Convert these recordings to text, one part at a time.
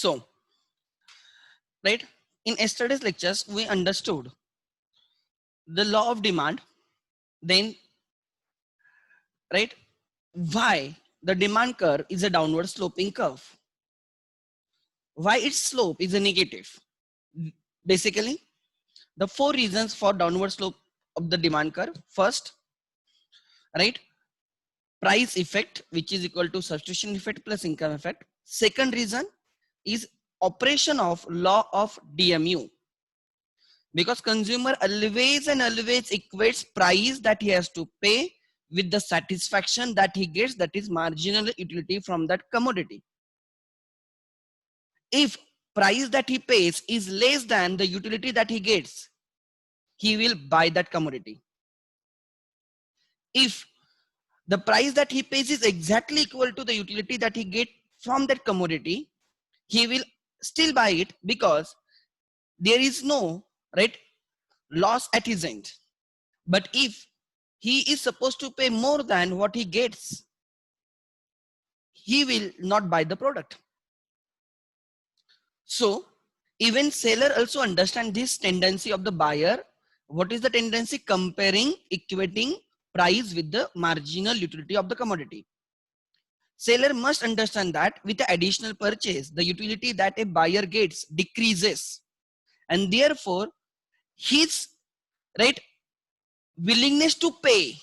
So, right, in yesterday's lectures we understood the law of demand, then, right, why the demand curve is a downward sloping curve, why its slope is a negative. Basically, the four reasons for downward slope of the demand curve. First, right, price effect, which is equal to substitution effect plus income effect. Second reason is operation of law of DMU, because consumer always and always equates price that he has to pay with the satisfaction that he gets, that is marginal utility from that commodity. If price that he pays is less than the utility that he gets, he will buy that commodity. If the price that he pays is exactly equal to the utility that he get from that commodity, he will still buy it, because there is no, right, loss at his end. But if he is supposed to pay more than what he gets, he will not buy the product. So even seller also understand this tendency of the buyer. What is the tendency? Comparing, equating price with the marginal utility of the commodity. Seller must understand that with the additional purchase, the utility that a buyer gets decreases, and therefore his, right, willingness to pay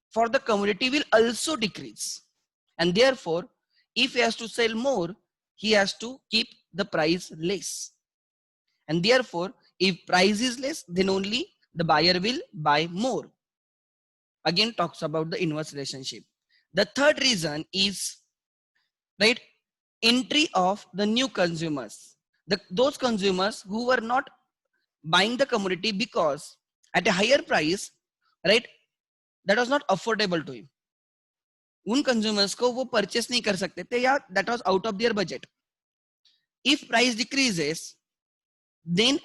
for the commodity will also decrease, and therefore if he has to sell more, he has to keep the price less, and therefore if price is less, then only the buyer will buy more. Again talks about the inverse relationship. The third reason is, right, entry of the new consumers, those consumers who were not buying the commodity because at a higher price, right, that was not affordable to him. उन consumers को वो purchase नहीं कर सकते थे, या that was out of their budget. If price decreases, then,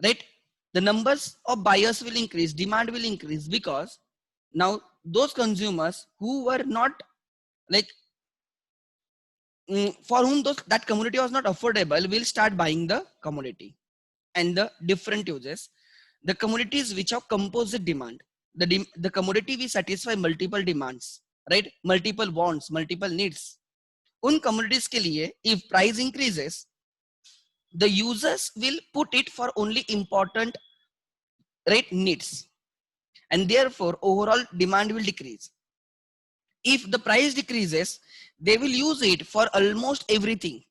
right, the numbers of buyers will increase, demand will increase, because now those consumers who were not, like, for whom that commodity was not affordable will start buying the commodity. And the different uses, the commodities which have composite demand, the commodity we satisfy multiple demands, right, multiple wants, multiple needs. उन commodities के लिए if price increases, the users will put it for only important, right, needs, and therefore overall demand will decrease. If the price decreases, they will use it for almost everything,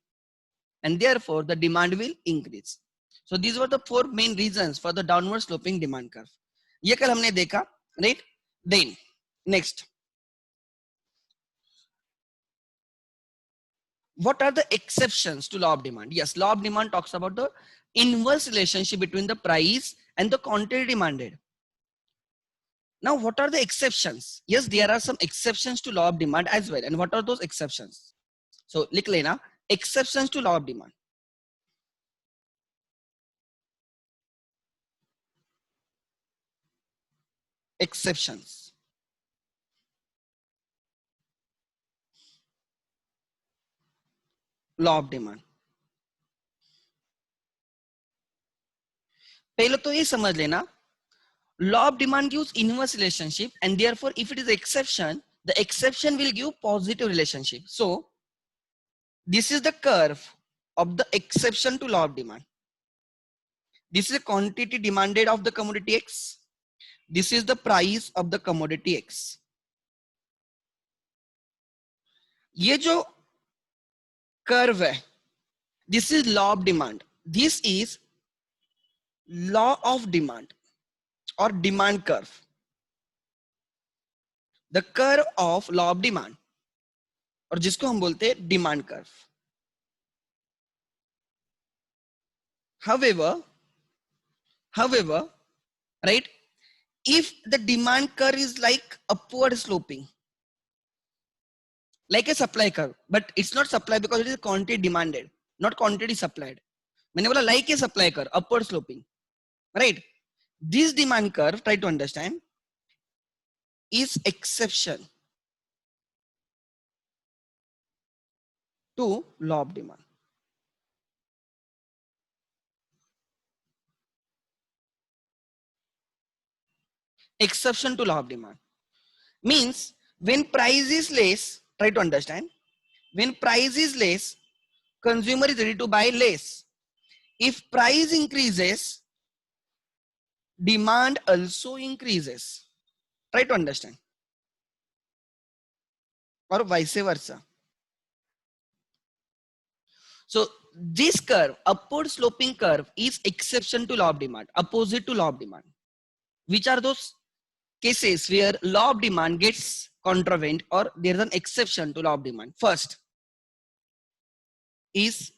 and therefore the demand will increase. So these were the four main reasons for the downward sloping demand curve. ये कल हमने देखा, right? Then next, what are the exceptions to law of demand? Yes, law of demand talks about the inverse relationship between the price and the quantity demanded. Now, what are the exceptions? Yes, there are some exceptions to law of demand as well. And what are those exceptions? So, लिख लेना, exceptions to law of demand. Exceptions. Law of demand. पहले तो ये समझ लेना, law of demand gives inverse relationship, and therefore if it is exception, the exception will give positive relationship. So this is the curve of the exception to law of demand. This is the quantity demanded of the commodity X. This is the price of the commodity X. ये जो curve है, this is law of demand. This is law of demand or demand curve. The curve of law of demand, और जिसको हम बोलते हैं demand curve. However, right, if the demand curve is like upward sloping, like a supply curve, but it's not supply because it is quantity demanded, not quantity supplied. मैंने बोला like a supply curve, upward sloping, right? This demand curve, try to understand, is exception to law of demand. exception to law of demand. Means when price is less, try to understand. When price is less, consumer is ready to buy less. If price increases, demand also increases. Try to understand. Or vice versa. So this curve, upward sloping curve, is exception to law of demand, opposite to law of demand. Which are those cases where law of demand gets contravened or there is an exception to law of demand? First is,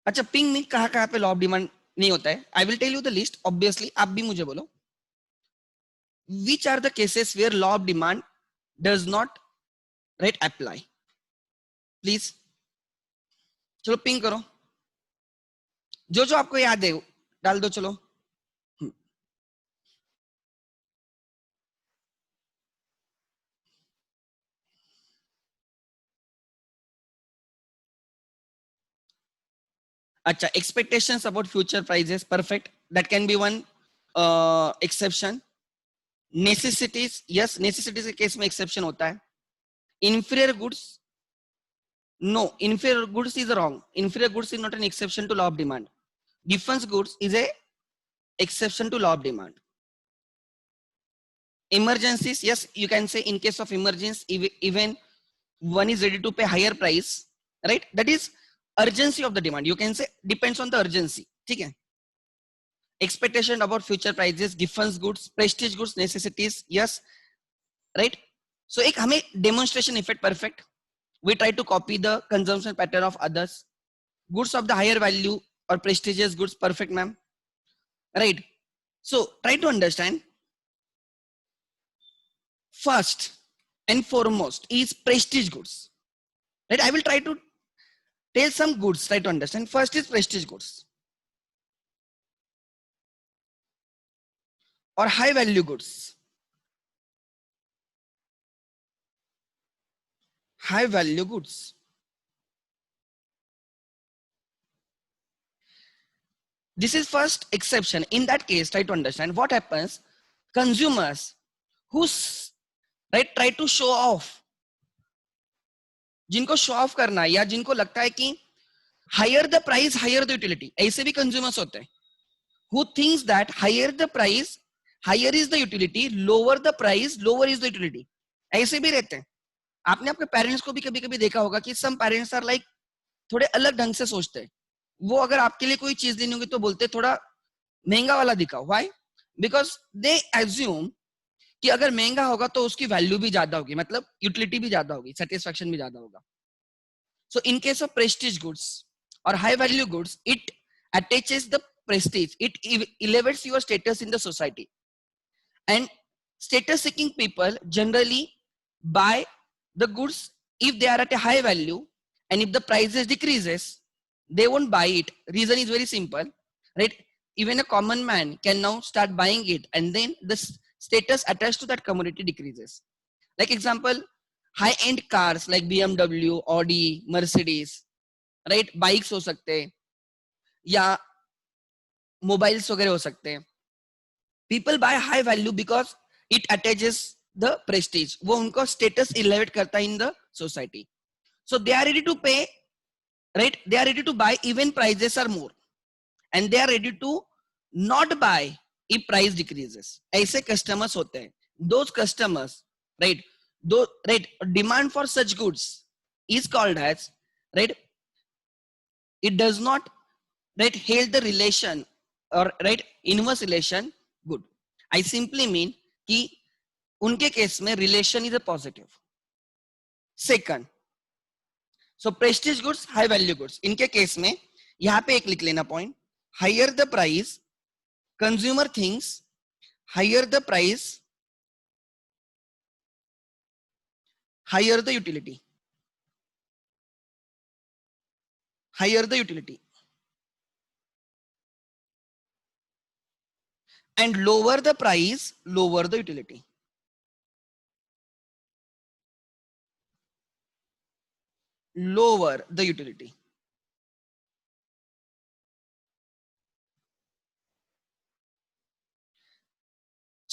अच्छा ping में कहाँ कहाँ पे law of demand नहीं होता है? I will tell you the list, obviously आप भी मुझे बोलो which are the cases where law of demand does not right apply, please चलो पिंग करो, जो जो आपको याद है डाल दो चलो. अच्छा, expectations about future prices, perfect, that can be one exception. Necessities, yes, necessities के केस में exception होता है. Inferior goods, no, inferior goods is wrong. Inferior goods is not an exception to law of demand. Defense goods is a exception to law of demand. Emergencies, yes, you can say in case of emergency, even one is ready to pay higher price, right? That is urgency of the demand. You can say depends on the urgency. ठीक है? Expectation about future prices, defense goods, prestige goods, necessities, yes, right? So एक हमें demonstration effect perfect. We try to copy the consumption pattern of others. Goods of the higher value or prestigious goods, perfect, ma'am. Right? So try to understand. First and foremost is prestige goods. Right? I will try to tell some goods. Try to understand. First is prestige goods or high value goods. High value goods. This is first exception. In that case, try to understand what happens. Consumers who right try to show off, जिनको show off करना है या जिनको लगता है कि higher the price higher the utility, ऐसे भी कंज्यूमर्स होते हैं. Who thinks that higher the price higher is the utility, lower the price lower is the utility, ऐसे भी रहते हैं. आपने आपके पेरेंट्स को भी कभी कभी देखा होगा कि सम पेरेंट्स आर लाइक थोड़े अलग ढंग से सोचते हैं. वो अगर आपके लिए कोई चीज देनी होगी तो बोलते थोड़ा महंगा वाला दिखाओ. व्हाई? बिकॉज दे एज्यूम कि अगर महंगा होगा तो उसकी वैल्यू भी ज्यादा होगी, मतलब यूटिलिटी भी ज्यादा होगी, सेटिस्फैक्शन भी ज्यादा होगा. So in case of prestige goods or high value goods, it attaches the prestige. It elevates your status in the society. And status seeking people generally buy the goods if they are at a high value, and if the prices decreases, they won't buy it. Reason is very simple, right? Even a common man can now start buying it, and then the status attached to that commodity decreases. Like example, high-end cars like BMW, Audi, Mercedes, right? Bikes हो सकते हैं या mobiles वगैरह हो सकते हैं. People buy high value because it attaches the prestige. वो उनको status elevate करता है in the society. So they are ready to pay, right? They are ready to buy even prices are more, and they are ready to not buy if price decreases. ऐसे customers होते हैं. Those customers, right? Though, right, demand for such goods is called as, right, it does not, right, hold the relation or right inverse relation good. I simply mean कि उनके case में relation is a positive. Second, so prestige goods, high value goods, इनके case में यहाँ पे एक लिख लेना point. Higher the price, consumer thinks higher the price, higher the utility. Higher the utility. And lower the price, lower the utility. Lower the utility.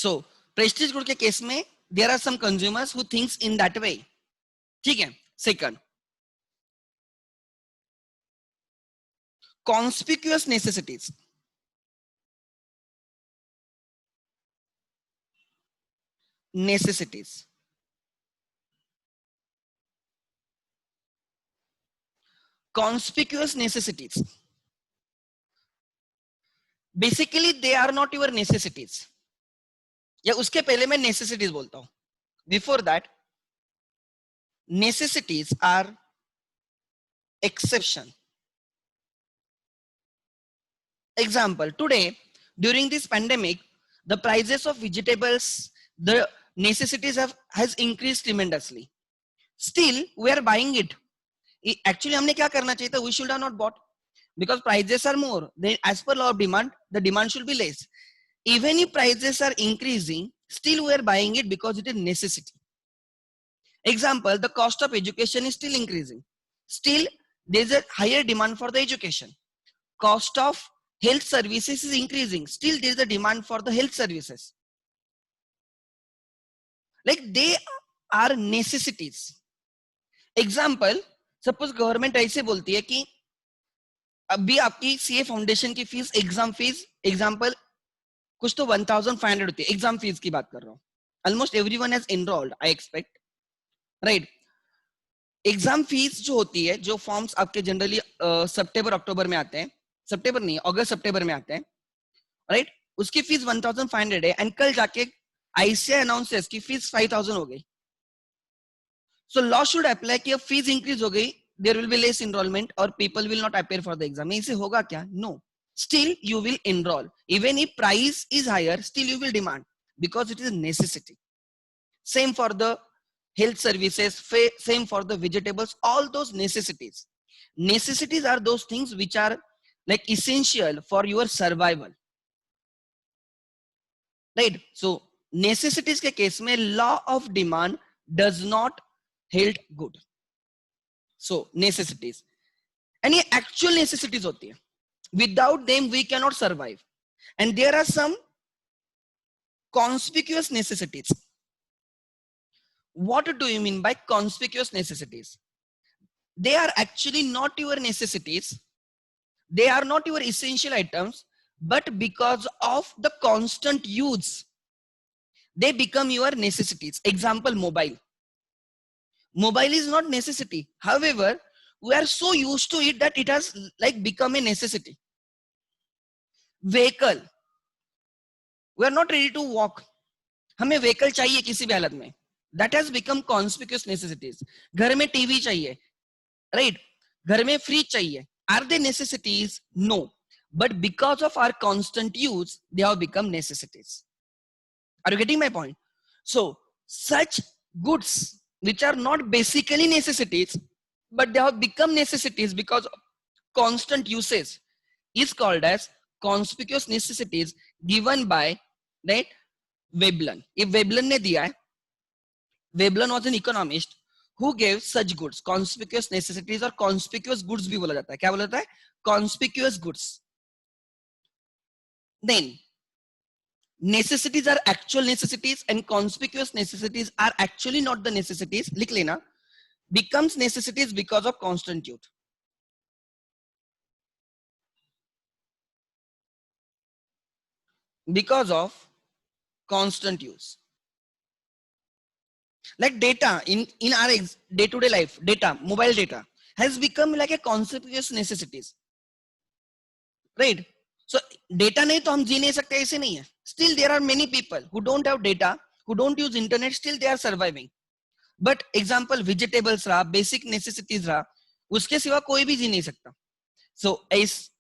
So prestige good के case में there are some consumers who thinks in that way. ठीक है. Second, conspicuous necessities. Necessities. Conspicuous necessities. Basically, they are not your necessities. या उसके पहले मैं necessities बोलता हूं. Before that, necessities are exception. Example, today, during this pandemic, the prices of vegetables, the necessities has increased tremendously. Still, we are buying it. Actually, हमने क्या करना चाहिए था? We should have not bought because prices are more. Then, as per law of demand, the demand should be less. Even if prices are increasing, still we are buying it because it is necessity. Example, the cost of education is still increasing. Still, there is a higher demand for the education. Cost of health services is increasing. Still, there is a demand for the health services. Like they are necessities. Example, suppose government ऐसे बोलती है कि अभी आपकी CA foundation की fees exam कुछ तो 1500 होती है. एग्जाम फीस की बात कर रहा हूँ. Almost everyone has enrolled, I expect, right. Exam fees जो होती है, जो फॉर्म्स आपके जनरली सितंबर अक्टूबर में आते हैं, सितंबर नहीं, अगस्त सितंबर में आते हैं, राइट. उसकी फीस 1500 है एंड कल जाके आईसीआई अनाउंसेस की फीस 5000 हो गई. सो लॉ शुड अप्लाई कि अब फीस इंक्रीज हो गई, there will be less enrollment और people will not appear for the exam. इससे होगा क्या? No. Still you will enroll. Even if price is higher, still you will demand because it is a necessity. Same for the health services, same for the vegetables, all those necessities. Necessities are those things which are like essential for your survival. Right? So necessities के case में law of demand does not hold good. So necessities. And ये actual necessities होती है. Without them, we cannot survive. And there are some conspicuous necessities. What do you mean by conspicuous necessities? They are actually not your necessities. They are not your essential items, but because of the constant use, they become your necessities. Example, mobile. Mobile is not necessity. However, we are so used to it that it has like become a necessity. Vehicle. We are not ready to walk. हमें vehicle चाहिए किसी भी हालत में. That has become conspicuous necessities. घर में TV चाहिए, right? घर में fridge चाहिए. Are they necessities? No. But because of our constant use, they have become necessities. Are you getting my point? So such goods which are not basically necessities, but they have become necessities because of constant usage is called as conspicuous necessities given by, right, Veblen. If Veblen ने दिया है, Veblen was an economist who gave such goods, conspicuous necessities और conspicuous goods भी बोला जाता है. क्या बोला जाता है? Conspicuous goods. Then necessities are actual necessities and conspicuous necessities are actually not the necessities. लिख लेना. Becomes necessities because of constant use. Because of constant use. Like data in our day-to-day life, data, mobile data has become like a conspicuous necessities, right? So data नहीं तो हम जी नहीं सकते, ऐसे नहीं है. Still there are many people who don't have data, who don't use internet, still they are surviving. But example, vegetables रहा, basic necessities रहा, उसके सिवा कोई भी जी नहीं सकता. So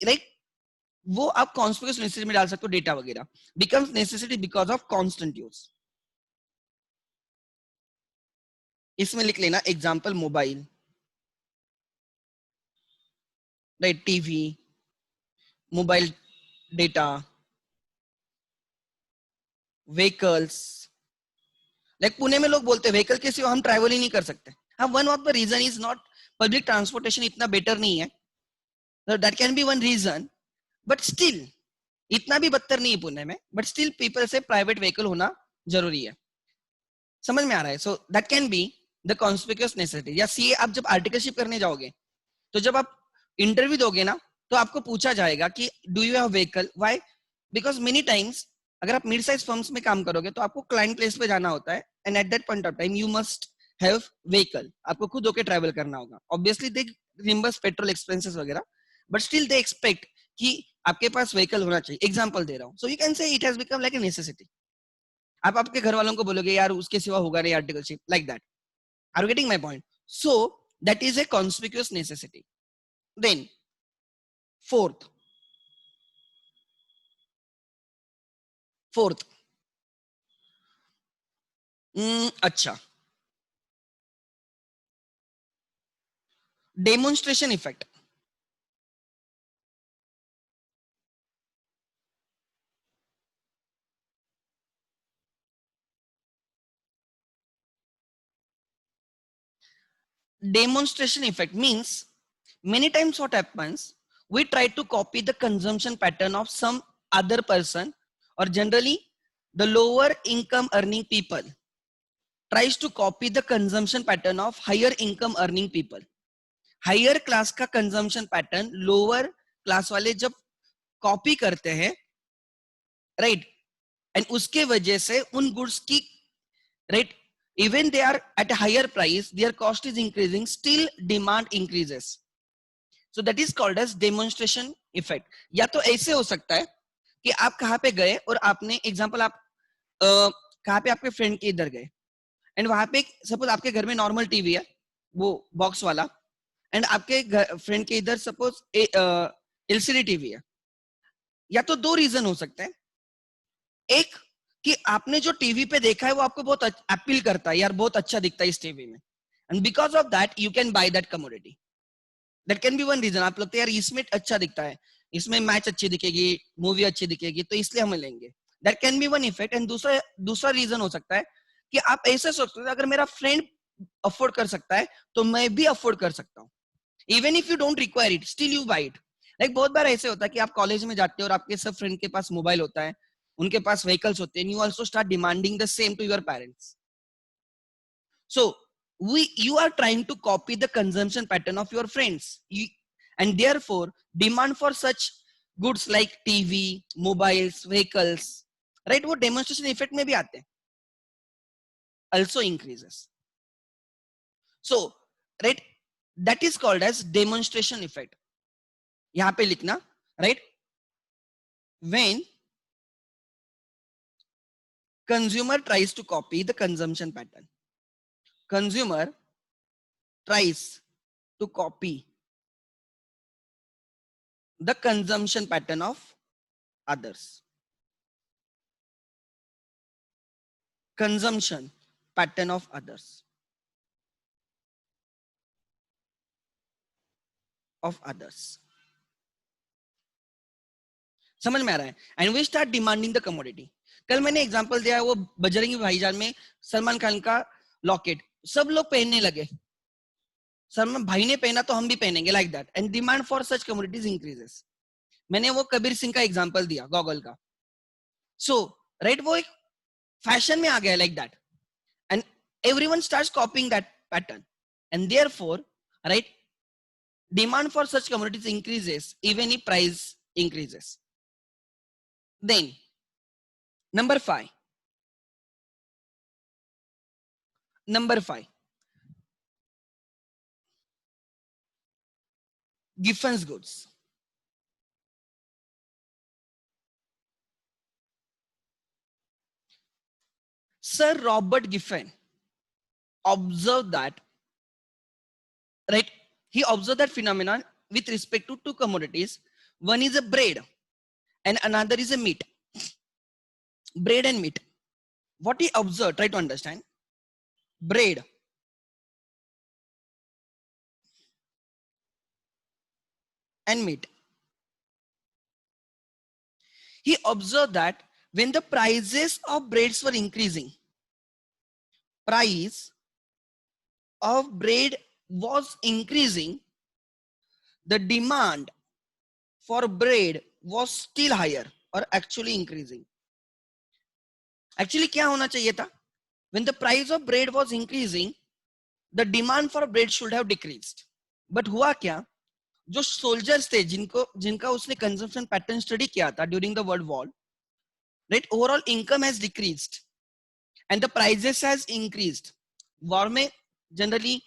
like वो आप conspicuous necessity में डाल सकते हो data वगैरह. Becomes necessity because of constant use. इसमें लिख लेना example mobile, right, TV, mobile data, vehicles. Like Pune में लोग बोलते हैं व्हीकल के सिवा हम ट्रैवल ही नहीं कर सकते. हाँ, one of the reason is not public transportation इतना बेटर नहीं है, that can be one reason, but still इतना भी बदतर नहीं है पुणे में, बट स्टिल पीपल से प्राइवेट व्हीकल होना जरूरी है। समझ में आ रहा है? So that can be the conspicuous necessity. या सीए आप जब आर्टिकलशिप करने जाओगे, तो जब आप इंटरव्यू दोगे ना, तो आपको पूछा जाएगा कि do you have vehicle, why? Because many times अगर आप मिड साइज फर्म्स में काम करोगे तो आपको क्लाइंट प्लेस पे जाना होता है, and at that point of time you must have vehicle. आपको खुद होके ट्रैवल करना होगा। Obviously they reimburse petrol expenses वगैरह, बट स्टिल दे एक्सपेक्ट कि आपके पास व्हीकल होना चाहिए। एग्जांपल दे रहा हूँ। So you can say it has become like a necessity. आप आपके घर वालों को बोलोगे यार उसके सिवा होगा नहीं articleship, like that. Are you getting my point? So that is a conspicuous necessity. Then fourth, fourth अच्छा, demonstration effect. Demonstration effect means many times what happens, we try to copy the consumption pattern of some other person, or generally the lower income earning people tries to copy the consumption pattern of higher income earning people. Higher class का consumption pattern lower class वाले जब copy करते हैं, right, and उसके वजह से उन goods की, right, even they are at a higher price, their cost is increasing, still demand increases. So that is called as demonstration effect. या तो ऐसे हो सकता है कि आप कहाँ पे गए और आपने एग्जांपल आप कहाँ पे आपके फ्रेंड के इधर गए, एंड वहां पे सपोज आपके घर में नॉर्मल टीवी है, वो बॉक्स वाला, एंड आपके फ्रेंड के इधर सपोज एलसीडी टीवी है। या तो दो रीजन हो सकते हैं। एक कि आपने जो टीवी पे देखा है वो आपको बहुत अपील करता है, यार बहुत अच्छा दिखता है इस टीवी में, and because of that you can buy that commodity. That can be one reason. आप लगता है यार इसमें अच्छा दिखता है, इसमें मैच अच्छी दिखेगी, मूवी अच्छी दिखेगी, तो इसलिए हमें लेंगे। That can be one effect. And दूसरा दूसरा रीजन हो सकता है कि आप ऐसे सोचते हो अगर मेरा फ्रेंड अफोर्ड कर सकता है तो मैं भी अफोर्ड कर सकता हूँ। Even if you don't require it, still you buy it. Like बहुत बार ऐसे होता है कि आप कॉलेज में जाते हो और आपके सब फ्रेंड के पास मोबाइल होता है, उनके पास व्हीकल्स होते हैं, you also start demanding the same to your parents. So you are trying to copy the consumption pattern of your friends, and therefore demand for such goods like TV, mobiles, vehicles, right? वो demonstration effect में भी आते हैं, also increases. So right, that is called as demonstration effect. यहाँ पे लिखना, right? When consumer tries to copy the consumption pattern, consumer tries to copy the consumption pattern of others. Consumption pattern of others, of others. समझ में आ रहा है? And we start demanding the commodity. कल मैंने एग्जांपल दिया है वो बजरंगी भाईजान में सलमान खान का लॉकेट, सब लोग पहनने लगे, सलमान भाई ने पहना तो हम भी पहनेंगे, like that, and demand for such commodities increases. मैंने वो कबीर सिंह का एग्जांपल दिया गॉगल का। सो राइट, वो एक फैशन में आ गया like that, and everyone starts कॉपिंग that pattern, and therefore right, demand for such commodities increases even if price increases. Then number 5, Giffen's goods. Sir Robert Giffen observed that, right, he observed that phenomenon with respect to two commodities. One is a bread and another is a meat. Bread and meat. What he observed, try to understand. Bread and meat. He observed that when the prices of breads were increasing, price of bread was increasing, the demand for bread was still higher or actually increasing? Actually क्या होना चाहिए था? When the price of bread was increasing, the demand for bread should have decreased. But हुआ क्या? जो soldiers थे जिनका उसने कंजम्पशन पैटर्न स्टडी किया था during the world war, right, overall income has decreased and the prices has increased. War में generally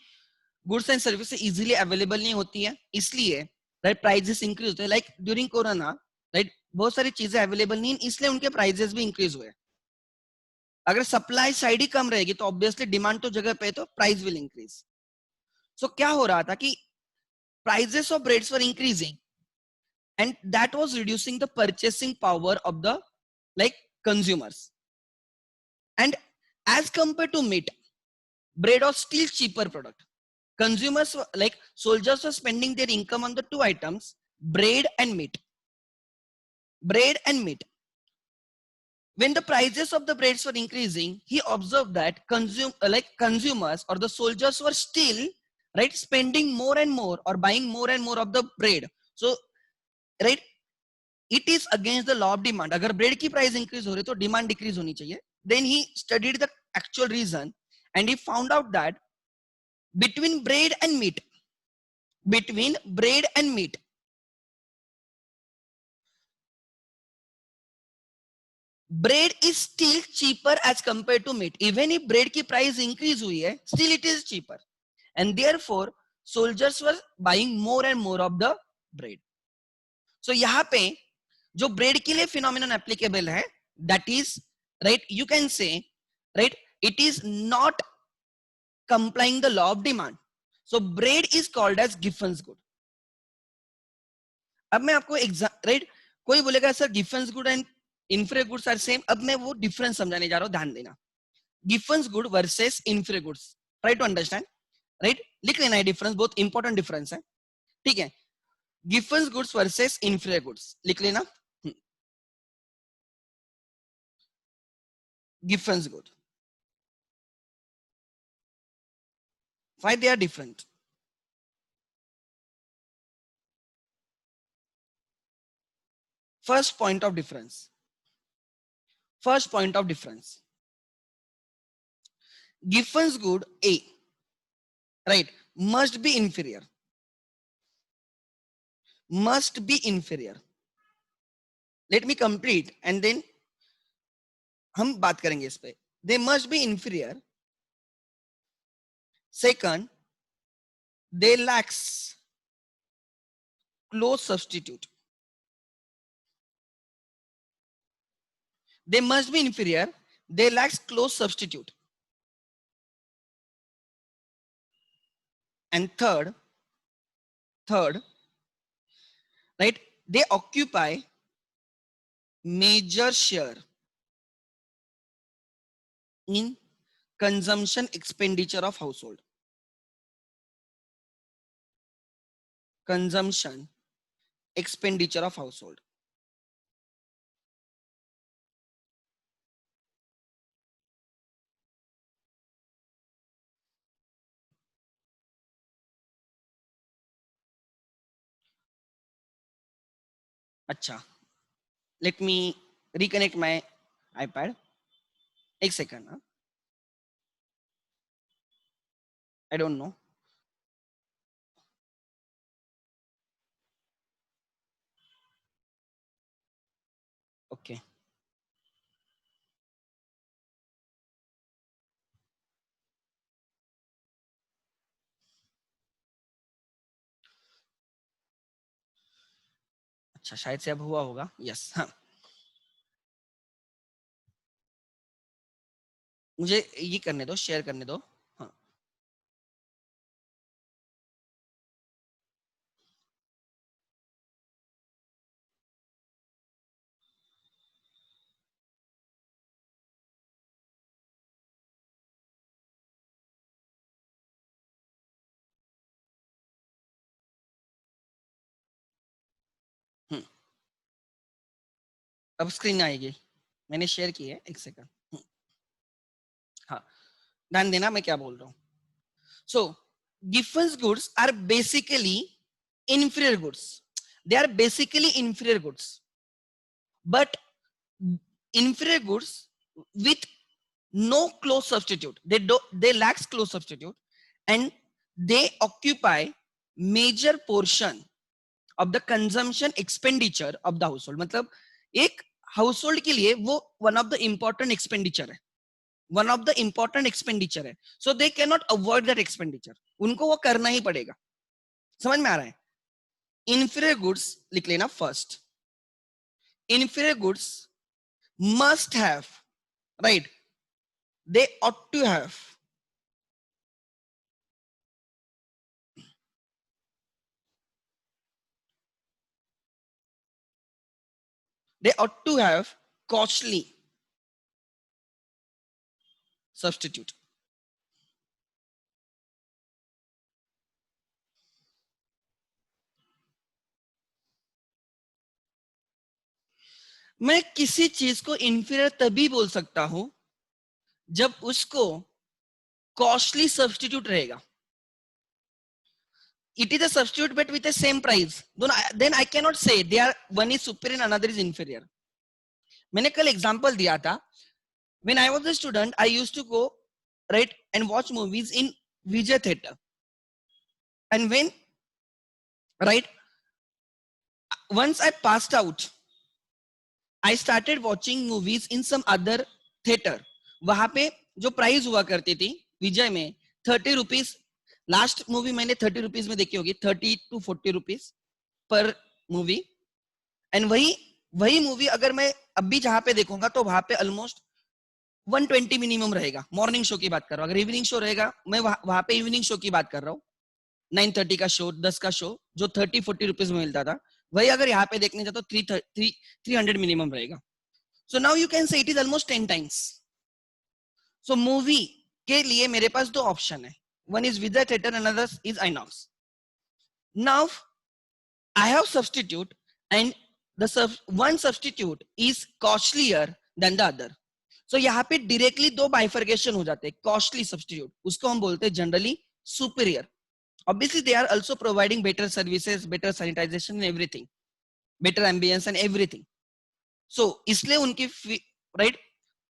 goods and service easily available नहीं होती है, इसलिए राइट प्राइसेस इंक्रीज होते हैं. लाइक ड्यूरिंग कोरोना, राइट, बहुत सारी चीजें अवेलेबल नहीं, इसलिए उनके प्राइसेस भी इंक्रीज हुए. अगर सप्लाई साइड ही कम रहेगी तो ऑब्वियसली डिमांड तो जगह पे है, तो प्राइस विल इंक्रीज. सो क्या हो रहा था कि prices of breads were increasing and that was reducing the purchasing power of the like consumers. And as compared to meat, bread was still cheaper product. Consumers like soldiers were spending their income on the two items, bread and meat. Bread and meat. When the prices of the breads were increasing, he observed that consumers or the soldiers were still right spending more and more or buying more and more of the bread. So right, it is against the law of demand. अगर bread की price increase हो रही तो demand decrease होनी चाहिए. Then he studied the actual reason and he found out that between bread and meat, bread is still cheaper as compared to meat. Even if bread की price increase हुई है, still it is cheaper. And therefore, soldiers were buying more and more of the bread. So यहाँ पे जो bread के लिए phenomenon applicable है, that is, right, you can say, right, it is not complying the law of demand. So bread is called as Giffen's good. अब मैं आपको right, कोई बोलेगा sir Giffen's good and inferior goods are same. अब मैं वो difference समझाने जा रहा हूँ, ध्यान देना. Giffen's good versus inferior goods. Try to understand. Right? लिख लेना है difference, बहुत important difference है. ठीक है? Giffen's goods versus inferior goods. लिख लेना. Giffen's good. Why they are different? First point of difference. Giffen's good A, right, must be inferior. Let me complete and then हम बात करेंगे इस पे. They must be inferior. Second, they lacks close substitute. They must be inferior. They lacks close substitute. And third, right, they occupy major share in consumption expenditure of household. Consumption expenditure of household. अच्छा, let me reconnect my iPad. एक second. I don't know. Okay. अच्छा, शायद से अब हुआ होगा. Yes, हाँ. मुझे ये करने दो, शेयर करने दो. हाँ. अब स्क्रीन आएगी. मैंने शेयर की है, एक सेकंड. हाँ, ध्यान देना मैं क्या बोल रहा हूँ. So, Giffen's goods are basically inferior goods. They are basically inferior goods. but inferior goods with no close substitute, they lacks close substitute, and they occupy major portion of the consumption expenditure of the household. मतलब एक household के लिए वो one of the important expenditure है, one of the important expenditure है, so they cannot avoid that expenditure, उनको वो करना ही पड़ेगा. समझ में आ रहा है? Inferior goods लिख लेना first. Inferior goods must have, right? They ought to have costly substitute. मैं किसी चीज को इंफीरियर तभी बोल सकता हूं जब उसको कॉस्टली सब्स्टिट्यूट रहेगा. It is a substitute but with the same price. Then I cannot say they are, one is superior and another is inferior. मैंने कल एग्जांपल दिया था. When I was a student, I used to go right and watch movies in Vijay Theatre. And when right once I passed out, I started watching movies in some other theater. वहां पे जो price हुआ करती थी विजय में 30 rupees. Last movie मैंने 30 rupees में देखी होगी, 30 to 40 rupees per movie. And वही मूवी अगर मैं अभी जहां पे देखूंगा तो वहां पे ऑलमोस्ट 120 मिनिमम रहेगा. मॉर्निंग शो की बात कर रहा हूं. अगर इवनिंग शो रहेगा, मैं वहां पे इवनिंग शो की बात कर रहा हूँ, 9:30 का शो, 10 का शो, जो 30-40 रुपीज में मिलता था, वही अगर यहाँ पे देखने जाए तो 300 मिनिमम रहेगा. So now you can say it is almost 10 times. So movie के लिए मेरे पास दो ऑप्शन है. One is Vijay Theatre, another is Inox. Now I have substitute, and the one substitute is costlier than the other. So यहाँ पे directly दो bifurcation हो जाते हैं. Costly substitute, उसको हम बोलते हैं generally superior. Obviously they are also providing better services, better sanitization and everything, better ambience and everything. So इसलिए उनकी right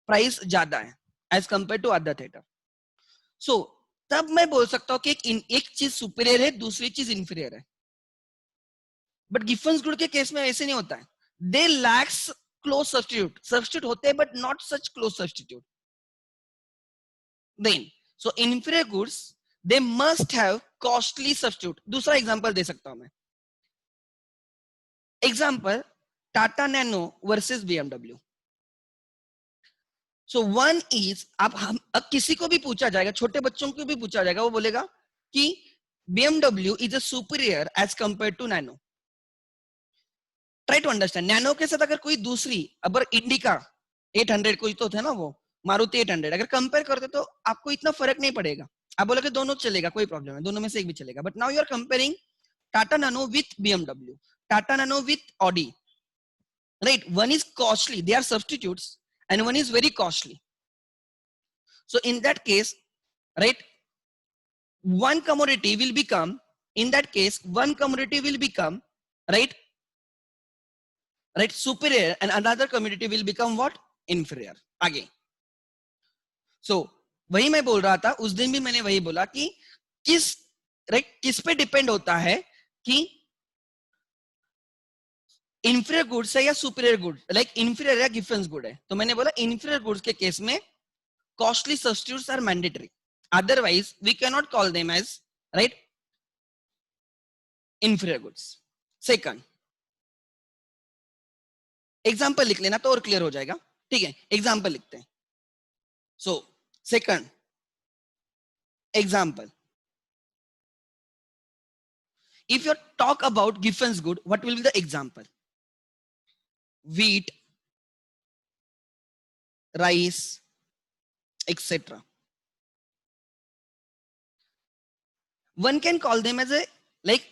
price ज्यादा है as compared to other theater. So तब मैं बोल सकता हूं कि एक चीज सुपीरियर है, दूसरी चीज इंफीरियर है. बट गिफेंस गुड के केस में ऐसे नहीं होता है. They lacks close substitute. Substitute होते हैं but not such close substitute. Then so inferior goods they must have costly substitute. दूसरा एग्जांपल दे सकता हूं मैं. Example Tata Nano versus BMW. So one is, अब किसी को भी पूछा जाएगा, छोटे बच्चों को भी पूछा जाएगा, वो बोलेगा कि BMW is a superior as compared to Nano. Try to understand. Nano के साथ अगर कोई दूसरी, अगर इंडिका 800 कोई तो थे ना, वो मारुति 800, अगर कंपेयर करते तो आपको इतना फर्क नहीं पड़ेगा. आप बोलोगे दोनों चलेगा, कोई प्रॉब्लम है, दोनों में से एक भी चलेगा. But now you are comparing Tata Nano with BMW, Tata Nano with Audi, right? One is costly, they are substitutes, and one is very costly. So in that case, right, one commodity will become, in that case, one commodity will become, right, superior, and another commodity will become what? Inferior. आगे. So वही मैं बोल रहा था, उस दिन भी मैंने वही बोला कि किस पे डिपेंड होता है कि इंफीरियर गुड्स है या सुपीरियर गुड. लाइक इंफीरियर या गिफेंस गुड है, तो मैंने बोला इंफीरियर गुड्स के केस में costly substitutes are mandatory, otherwise we cannot call them as, right, inferior goods. Second example लिख लेना तो और क्लियर हो जाएगा. ठीक है, एग्जाम्पल लिखते हैं. So second example, if you talk about Giffen's good, what will be the example? Wheat, rice, etc. One can call them as a like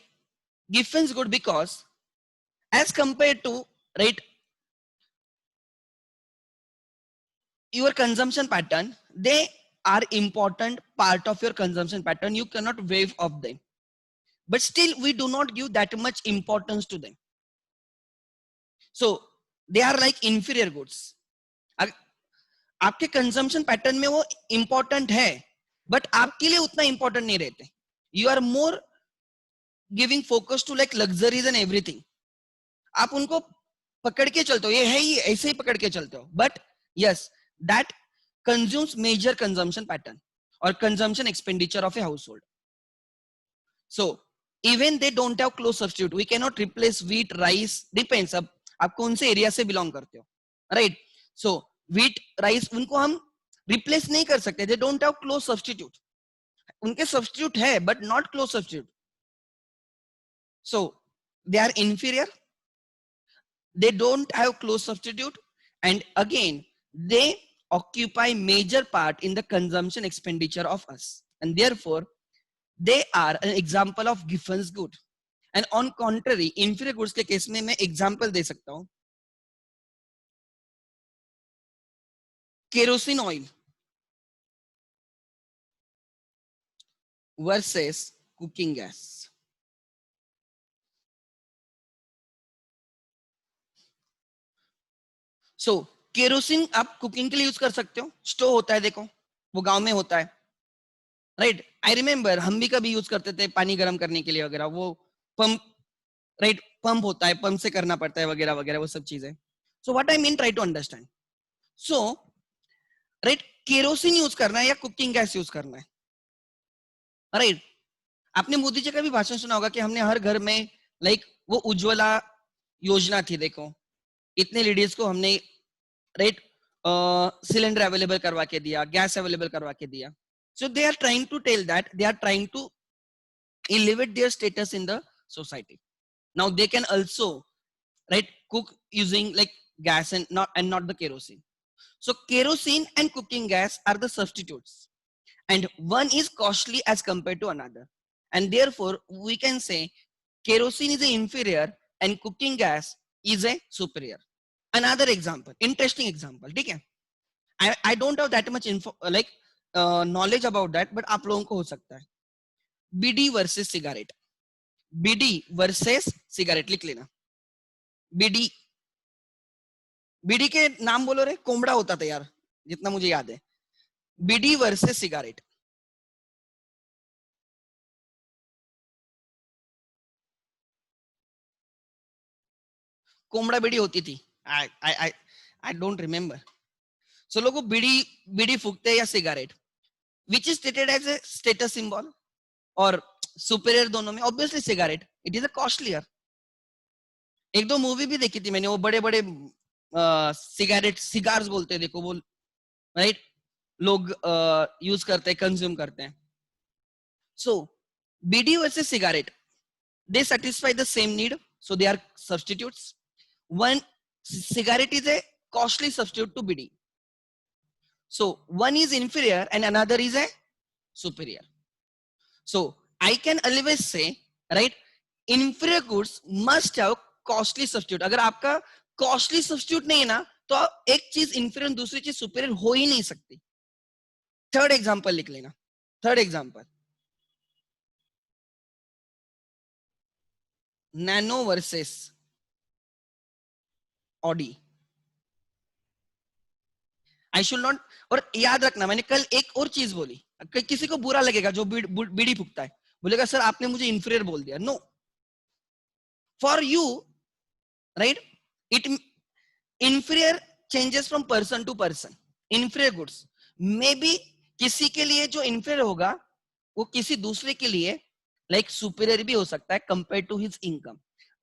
Giffen's good because as compared to, right, your consumption pattern, they are important part of your consumption pattern. You cannot waive off them, but still we do not give that much importance to them. So they are like inferior goods. आपके consumption pattern में वो important है, but आपके लिए उतना important नहीं रहते. You are more giving focus to like luxuries and everything. आप उनको पकड़ के चलते हो, ये है ही ऐसे ही पकड़ के चलते हो, but yes that consumes major consumption pattern और consumption expenditure of a household. So even they don't have close substitute. We can not replace wheat, rice, depends अब आप कौन से एरिया से बिलोंग करते हो, राइट. सो व्हीट, राइस उनको हम रिप्लेस नहीं कर सकते. They don't have close substitute. उनके सब्स्टिट्यूट है but not close substitute. So they are inferior, they don't have close substitute, and again they occupy major part in the consumption expenditure of us, and therefore they are an example of Giffen's good. And on contrary inferior goods के case में मैं example दे सकता हूं. kerosene oil versus cooking gas. सो kerosene आप cooking के लिए use कर सकते हो. स्टोव होता है, देखो वो गांव में होता है, राइट. आई रिमेम्बर हम भी कभी यूज करते थे पानी गर्म करने के लिए वगैरह. वो पंप, राइट, पंप होता है, पंप से करना पड़ता है वगैरह वगैरह वो सब चीजें. So what I mean, try to understand. So right, kerosene use करना है या कुकिंग गैस यूज करना है, राइट. आपने मोदी जी का भी भाषण सुना होगा कि हमने हर घर में लाइक वो उज्ज्वला योजना थी, देखो इतने लेडीज को हमने राइट सिलेंडर अवेलेबल करवा के दिया, गैस अवेलेबल करवा के दिया. So they are trying to tell that they are trying to elevate their status in the society. Now they can also right cook using like gas and not the kerosene. So kerosene and cooking gas are the substitutes, and one is costly as compared to another, and therefore we can say kerosene is a inferior and cooking gas is a superior. Another example, interesting example, ठीक है. I don't have that much info like knowledge about that, but आप लोगों को हो सकता है. Bidi versus cigarette. Bidi versus cigarette लिख लेना. बीडी, बीडी के नाम बोलो रे, कोमड़ा होता था यार जितना मुझे याद है. Bidi versus cigarette. कोमड़ा बीड़ी होती थी. I don't remember. सो लोगों बीड़ी बीड़ी फूकते हैं या cigarette, which is stated as a status symbol और सुपीरियर दोनों में. Obviously cigarette, it is a costlier. एक दो मूवी भी देखी थी मैंने, वो बड़े बड़े सिगरेट सिगार्स बोलते हैं, देखो वो राइट लोग यूज करते हैं, कंज्यूम करते हैं. So bidi versus cigarette, they satisfy the same need, so they are substitutes. One cigarette is a costly substitute to bidi, so one is inferior and another is a superior. So I can always say right inferior goods must have costly substitute. अगर आपका costly substitute नहीं है ना, तो एक चीज inferior दूसरी चीज superior हो ही नहीं सकती. थर्ड एग्जांपल लिख लेना. Third example, nano versus Audi. I should not. और याद रखना मैंने कल एक और चीज बोली, किसी को बुरा लगेगा जो बीड़ी फूकता है, बोलेगा सर आपने मुझे इंफीरियर बोल दिया. No, for you right it inferior changes from person to person. Inferior goods may be किसी के लिए जो इंफीरियर होगा वो किसी दूसरे के लिए लाइक सुपीरियर भी हो सकता है compare to his income.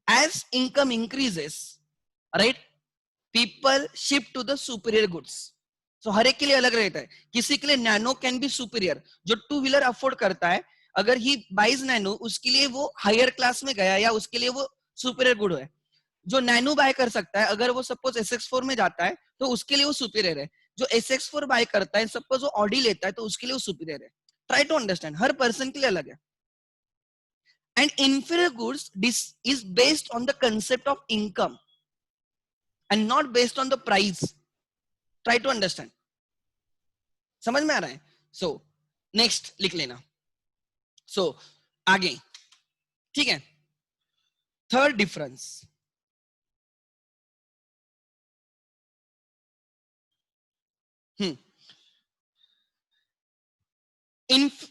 As income increases right people shift to the superior goods. तो हर एक के लिए अलग रहता है. किसी के लिए नैनो कैन बी सुपीरियर. जो टू व्हीलर अफोर्ड करता है, अगर ही बाइज नैनो, उसके लिए वो हायर क्लास में गया या उसके लिए वो सुपीरियर गुड है. जो नैनो बाय कर सकता है, अगर वो सपोज SX4 में जाता है तो उसके लिए वो सुपीरियर है. जो SX4 बाय करता है, सपोज वो ऑडी लेता है तो उसके लिए वो सुपीरियर है. ट्राई टू अंडरस्टैंड, हर पर्सन के लिए अलग है. And inferior goods is based on the concept of income and not based on the price. Try to understand. समझ में आ रहा है? सो नेक्स्ट लिख लेना. सो आगे, ठीक है. Third difference, In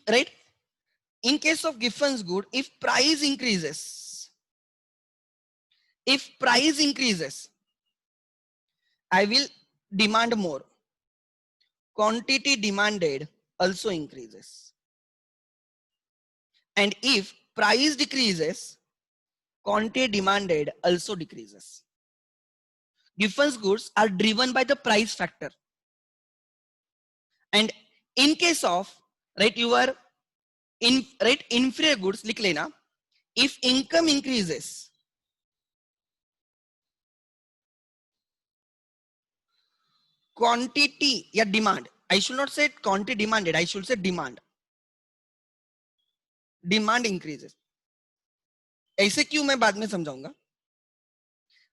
right, in case of Giffen's good, if price increases, I will demand more. Quantity demanded also increases. And if price decreases, quantity demanded also decreases. Giffen's goods are driven by the price factor. And in case of, right, your inferior goods, लिख लेना, if income increases, quantity या demand, I should not say quantity demanded, I should say demand increases. ऐसे क्यों मैं बाद में समझाऊंगा.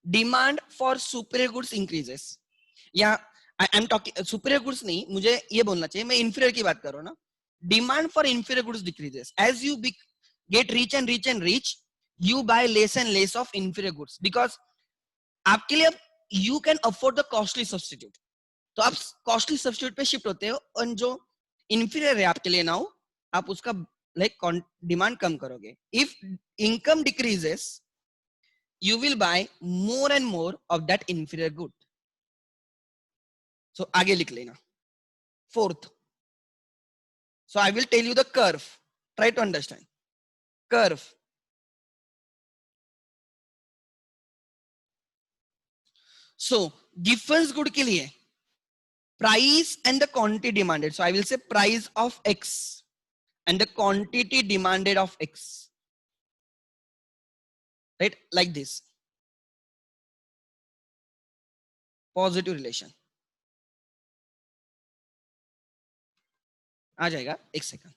Demand for superior goods increases. या I am talking superior goods नहीं, मुझे ये बोलना चाहिए, मैं inferior की बात कर रहा हूँ ना. Demand for inferior goods decreases as you get rich and rich, you buy less and less of inferior goods because आपके लिए अब you can afford the costly substitute. तो आप costly substitute पे शिफ्ट होते हो और जो inferior है आपके लिए now आप उसका like demand कम करोगे. If income decreases, you will buy more and more of that inferior good. So आगे लिख लेना. Fourth, so I will tell you the curve. Try to understand. Curve. So Giffen's good के लिए price and the quantity demanded. So I will say price of X and the quantity demanded of X. Right? Like this. Positive relation. आ जाएगा एक second.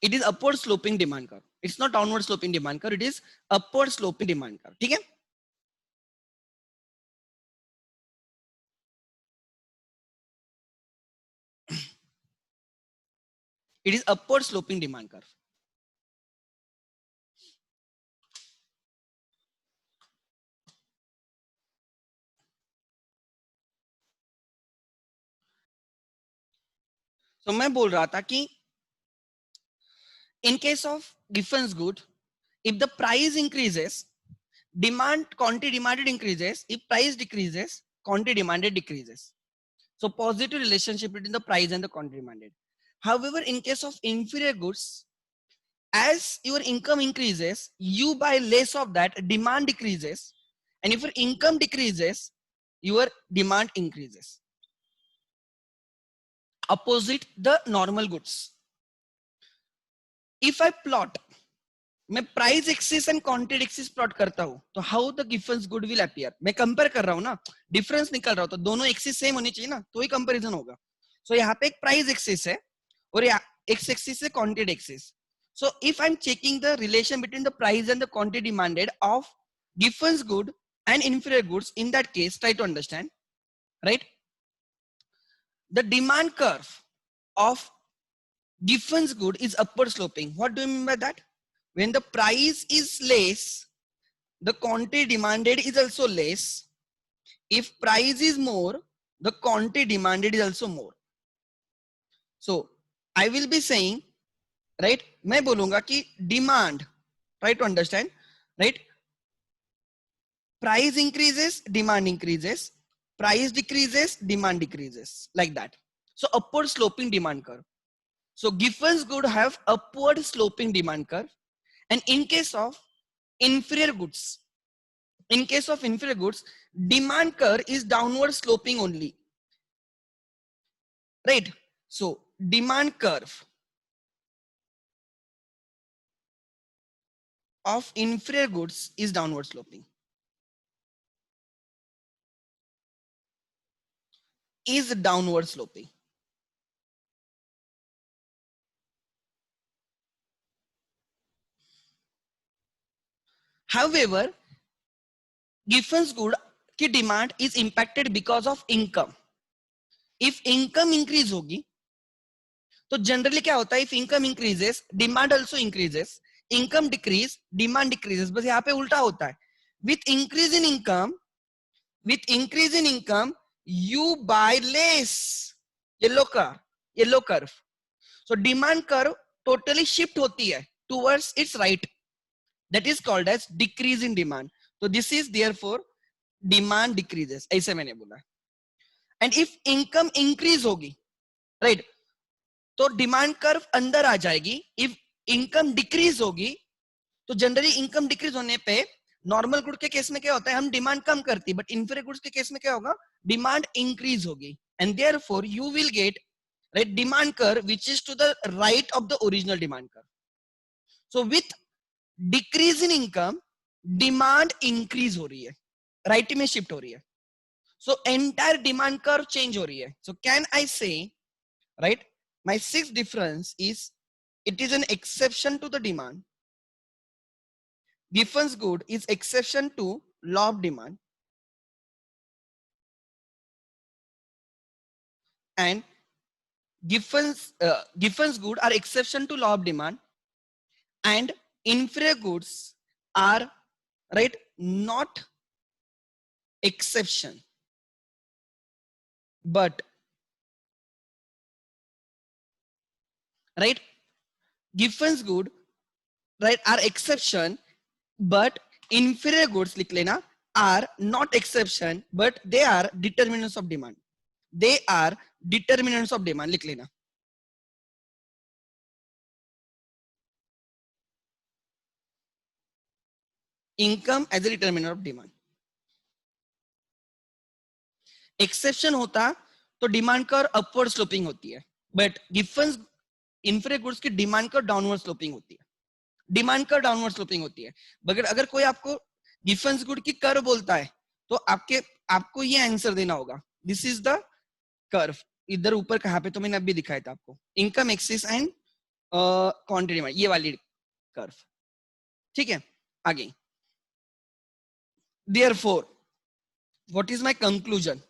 It is upward sloping demand curve. It's not downward sloping demand curve. It is upward sloping demand curve. ठीक है? It is upward sloping demand curve. So मैं बोल रहा था कि in case of Giffen's good, if the price increases, quantity demanded increases. If price decreases, quantity demanded decreases. So positive relationship between the price and the quantity demanded. However, in case of inferior goods, as your income increases, you buy less of that, demand decreases. And if your income decreases, your demand increases. Opposite the normal goods. If I plot, मैं price axis and quantity axis plot करता हूं तो how the Giffen's good will appear. मैं compare कर रहा हूं ना, difference निकल रहा हूं तो दोनों एक्सिस सेम होनी चाहिए ना, तो ही कंपैरिजन होगा. सो यहाँ पे एक प्राइस एक्सिस है और एक्स एक्सिस है quantity axis. So if I am checking the relation between the price and the quantity demanded of Giffen's good and inferior goods, in that case try to understand, right? The demand curve of Giffen's good is upward sloping. What do you mean by that? When the price is less, the quantity demanded is also less. If price is more, the quantity demanded is also more. So I will be saying, right, मैं बोलूंगा कि demand, try to understand, right? Price increases, demand increases. Price decreases, demand decreases, like that. So upward sloping demand curve. So Giffen's good have upward sloping demand curve. And in case of inferior goods, demand curve is downward sloping only, right? So demand curve of inferior goods is downward sloping. However, Giffen's good की demand is impacted because of income. If income increase होगी, तो generally क्या होता है? If income increases, demand also increases. income decrease, demand decreases. बस यहाँ पे उल्टा होता है. With increase in income, you buy less. Yellow curve. So demand curve totally shift होती है towards its right. That is called as decrease in demand. So this is therefore demand decreases. ऐसे मैंने बोला. And if income increase होगी, right? तो demand curve अंदर आ जाएगी. If income decrease होगी तो जनरली इनकम डिक्रीज होने पे नॉर्मल गुड के केस में क्या होता है, हम डिमांड कम करती है, बट इंफीरियर गुड्स के केस में क्या होगा, डिमांड इंक्रीज होगी. And therefore you will get right demand curve which is to the right of the original demand curve. So with decrease in income demand increase हो रही है, right में shift हो रही है. So entire demand curve change हो रही है. So can I say right my sixth difference is it is an exception to the demand. Giffen's good is exception to law of demand, and Giffen's good are exception to law of demand, and inferior goods are right not exception but right Giffen's good right are exception but inferior goods लिख लेना are not exception but they are determinants of demand. They are determinants of demand लिख लेना. Income as a determinant of demand. Exception होता तो demand curve upward sloping होती है, but गिफन्स inferior goods की demand curve downward sloping होती है. Demand curve downward sloping होती है. मगर अगर कोई आपको गिफन्स गुड की कर्व बोलता है तो आपको ये आंसर देना होगा. This is the curve. इधर ऊपर कहाँ पे तो मैंने अभी दिखाया था आपको, इनकम एक्सिस एंड क्वांटिटी में, ये वाली कर्व. ठीक है, आगे. Therefore, what is my conclusion?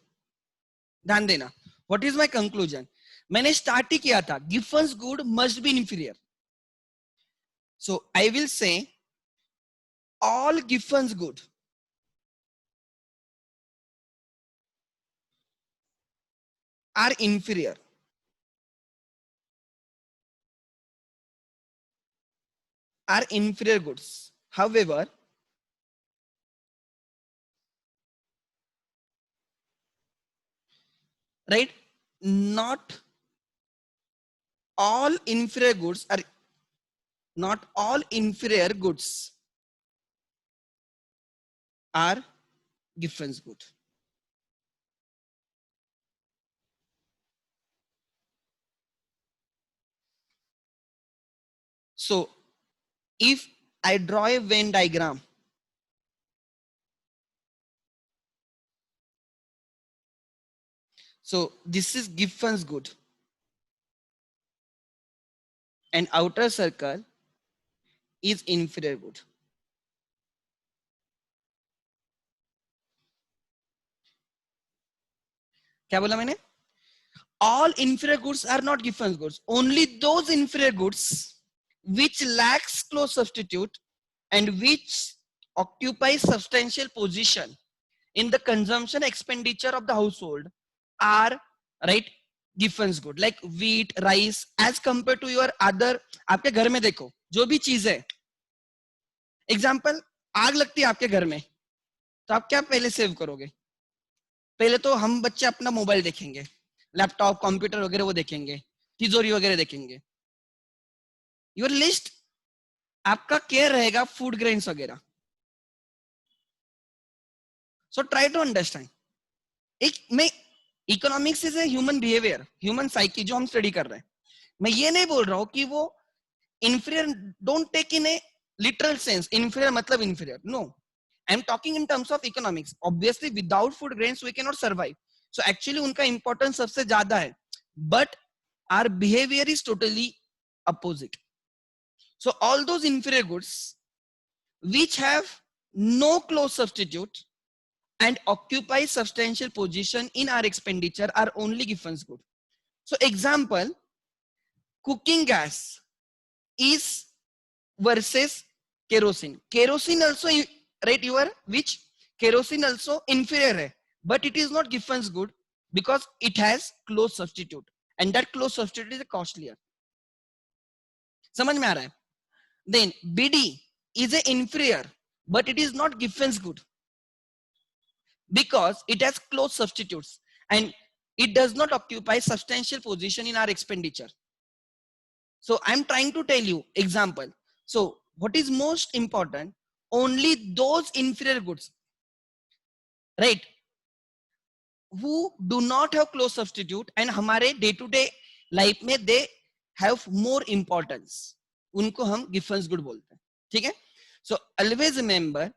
ध्यान देना. What is my conclusion? मैंने स्टार्ट ही किया था Giffen's good must be inferior. So I will say all Giffen's good are inferior. Are inferior goods. However, right, not all inferior goods are not all inferior goods are Giffen's good. So if I draw a Venn diagram, so this is Giffen's good and outer circle is inferior good. क्या बोला मैंने? All inferior goods are not Giffen's goods. Only those inferior goods which lacks close substitute and which occupy substantial position in the consumption expenditure of the household are right Giffen's good, like wheat, rice, as compared to your other. आपके घर में देखो जो भी चीज है, example आग लगती है आपके घर में, तो आप क्या पहले सेव करोगे? पहले तो हम बच्चे अपना मोबाइल देखेंगे, लैपटॉप, कंप्यूटर वगैरह वो देखेंगे, तिजोरी वगैरह देखेंगे. योर लिस्ट आपका केयर रहेगा फूड ग्रेन्स वगैरह. So try to understand. एक मैं economics is a human behaviour, human psyche जो हम स्टडी कर रहे हैं. मैं ये नहीं बोल रहा हूं कि वो inferior, don't take in a literal sense inferior मतलब inferior, no. I'm talking in terms of economics. Obviously without food grains we cannot survive, so actually उनका importance सबसे ज्यादा है, but our behavior is totally opposite. So all those inferior goods which have no close substitute and occupy substantial position in our expenditure are only Giffen's good. So example, cooking gas is versus kerosene. Kerosene also, right, your which kerosene also inferior hai, but it is not Giffen's good because it has close substitute, and that close substitute is costlier. समझ में आ रहा है? Then BD is a inferior, but it is not Giffen's good because it has close substitutes and it does not occupy substantial position in our expenditure. So I'm trying to tell you example. So what is most important? Only those inferior goods, right, who do not have close substitute and हमारे day to day life में they have more importance, उनको हम Giffen's good बोलते हैं. ठीक है? So always remember,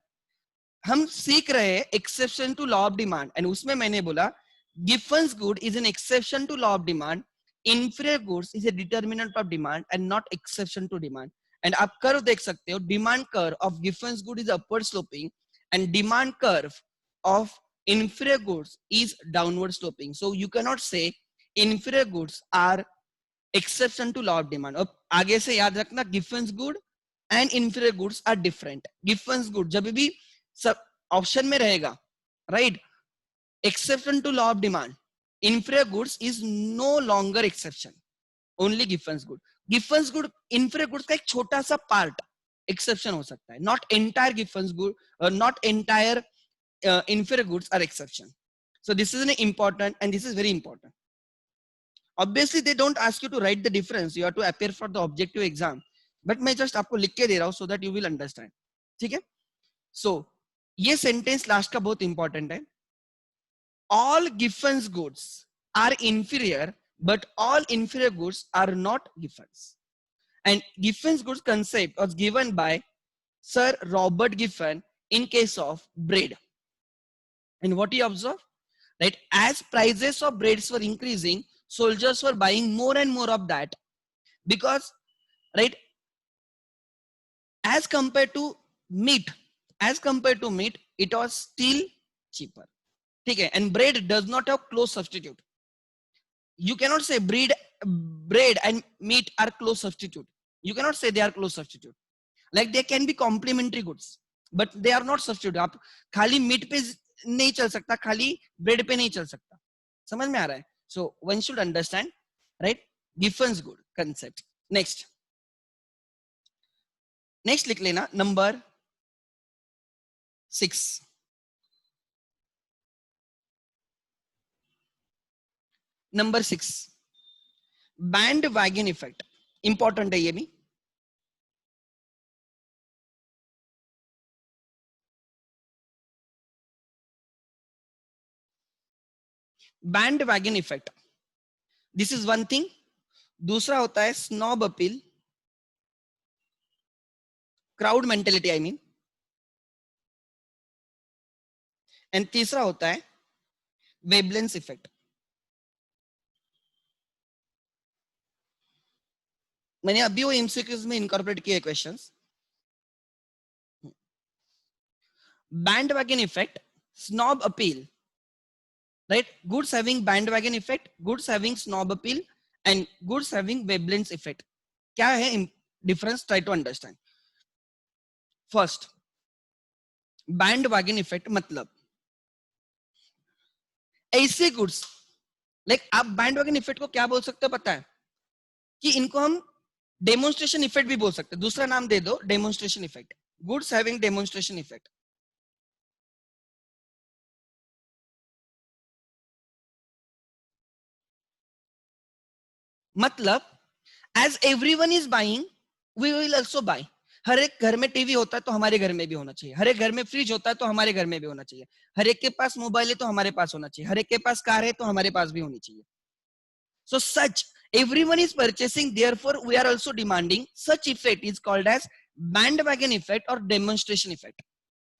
हम सीख रहे हैं exception to law of demand, and उसमें मैंने बोला Giffen's good is an exception to law of demand. Inferior goods is a determinant of demand and not exception to demand. And आप curve देख सकते हो, demand curve of Giffen's good is upward sloping and demand curve of inferior goods is downward sloping. So you cannot say inferior goods are exception to law of demand. अब आगे से याद रखना, Giffen's good and inferior goods are different. Giffen's good जब भी सब option में रहेगा, right, exception to law of demand, inferior goods is no longer exception, only Giffen's good. Giffen's good inferior goods का एक छोटा सा पार्ट exception हो सकता है, not entire Giffen's good or not entire inferior goods are exception. So this is an important, and this is very important. Obviously they don't ask you to write the difference, you have to appear for the objective exam, but मैं just आपको लिख के दे रहा हूँ so that you will understand. ठीक है? So ये sentence last का बहुत important है. All Giffen's goods are inferior, but all inferior goods are not Giffen's. And Giffen's goods concept was given by Sir Robert Giffen in case of bread. And what he observed, right, as prices of breads were increasing, soldiers were buying more and more of that because, right, as compared to meat, it was still cheaper. Okay, and bread does not have close substitute. You cannot say bread and meat are close substitute. You cannot say they are close substitute. Like they can be complementary goods, but they are not substitute. आप खाली meat पे नहीं चल सकता, खाली bread पे नहीं चल सकता. समझ में आ रहा है? So one should understand, right? Giffen's good concept. Next लिख लेना number 6. Number 6, bandwagon effect. Important है ये भी. Bandwagon effect. This is one thing. दूसरा होता है snob appeal, crowd mentality I mean. And तीसरा होता है Veblen's effect. मैंने अभी वो एमसीक्यूज में इनकॉर्पोरेट किए questions. Bandwagon effect, snob appeal, right? Goods having bandwagon effect, goods having snob appeal, and goods having Veblen's effect. क्या है difference? Try to understand. First, bandwagon effect मतलब ऐसे goods, like आप bandwagon effect को क्या बोल सकते हो पता है? कि इनको हम डेमोन्स्ट्रेशन इफेक्ट भी बोल सकते हैं. दूसरा नाम दे दो demonstration effect. Goods having demonstration effect. मतलब as everyone is buying we will also buy. हर एक घर में टीवी होता है तो हमारे घर में भी होना चाहिए. हर एक घर में फ्रिज होता है तो हमारे घर में भी होना चाहिए. हर एक के पास मोबाइल है तो हमारे पास होना चाहिए. हर एक के पास कार है तो हमारे पास भी होनी चाहिए. So such everyone is purchasing, therefore we are also demanding. Such effect is called as bandwagon effect or demonstration effect.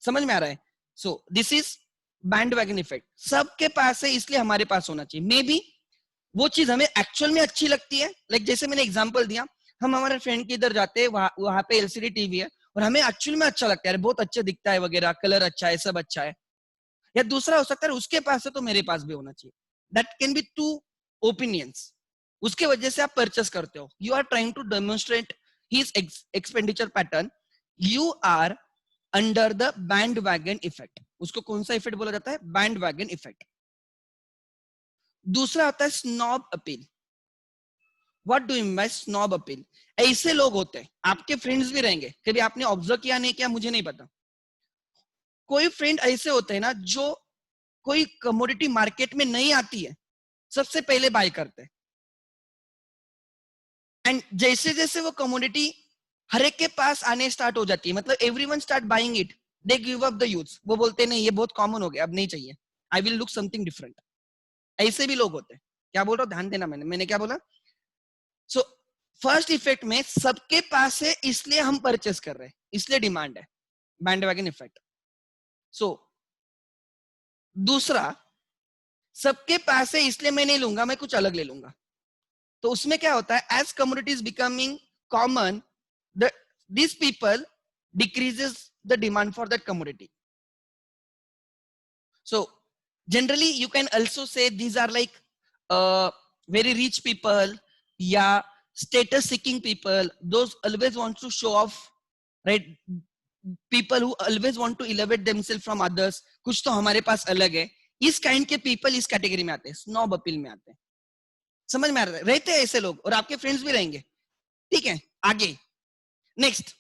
समझ में आ रहा है? So this is bandwagon effect. सबके पास है इसलिए हमारे पास होना चाहिए. मे बी वो चीज हमें एक्चुअल में अच्छी लगती है. लाइक जैसे मैंने एग्जांपल दिया, हम हमारे फ्रेंड के इधर जाते हैं, वहां पे एलसीडी टीवी है और हमें एक्चुअल में अच्छा लगता है, बहुत अच्छा दिखता है वगैरह, कलर अच्छा है, सब अच्छा है. या दूसरा हो सकता है उसके पास है तो मेरे पास भी होना चाहिए. That can be two opinions. उसके वजह से आप परचेस करते हो. You are trying to demonstrate his expenditure pattern, you are under the bandwagon effect. उसको कौन सा इफेक्ट बोला जाता है? Bandwagon effect. दूसरा आता है snob appeal. What do you mean by snob appeal? ऐसे लोग होते हैं, आपके फ्रेंड्स भी रहेंगे, कभी आपने ऑब्जर्व किया नहीं किया मुझे नहीं पता. कोई फ्रेंड ऐसे होते हैं ना जो कोई कमोडिटी मार्केट में नहीं आती है सबसे पहले बाय करते हैं, एंड जैसे जैसे वो कमोडिटी हर एक के पास आने स्टार्ट हो जाती है, मतलब everyone start buying it, they give up the use. वो बोलते नहीं ये बहुत कॉमन हो गया, अब नहीं चाहिए, I will look something different. ऐसे भी लोग होते हैं. क्या बोल रहा हूँ, ध्यान देना. मैंने क्या बोला? सो फर्स्ट इफेक्ट में सबके पास है इसलिए हम परचेस कर रहे हैं, इसलिए डिमांड है, बैंडवैगन इफेक्ट. सो दूसरा, सबके पास है इसलिए मैं नहीं लूंगा, मैं कुछ अलग ले लूंगा. तो उसमें क्या होता है, as commodity is becoming common, these people decreases the demand for that commodity. So generally you can also say these are like very rich people, yeah, status seeking people, those always want to show off, right? People who always want to elevate themselves from others, कुछ तो हमारे पास अलग है. इस kind के people इस category में आते हैं, स्नॉब अपील में आते हैं. समझ में आ रहा है? रहते हैं ऐसे लोग, और आपके फ्रेंड्स भी रहेंगे. ठीक है, आगे next.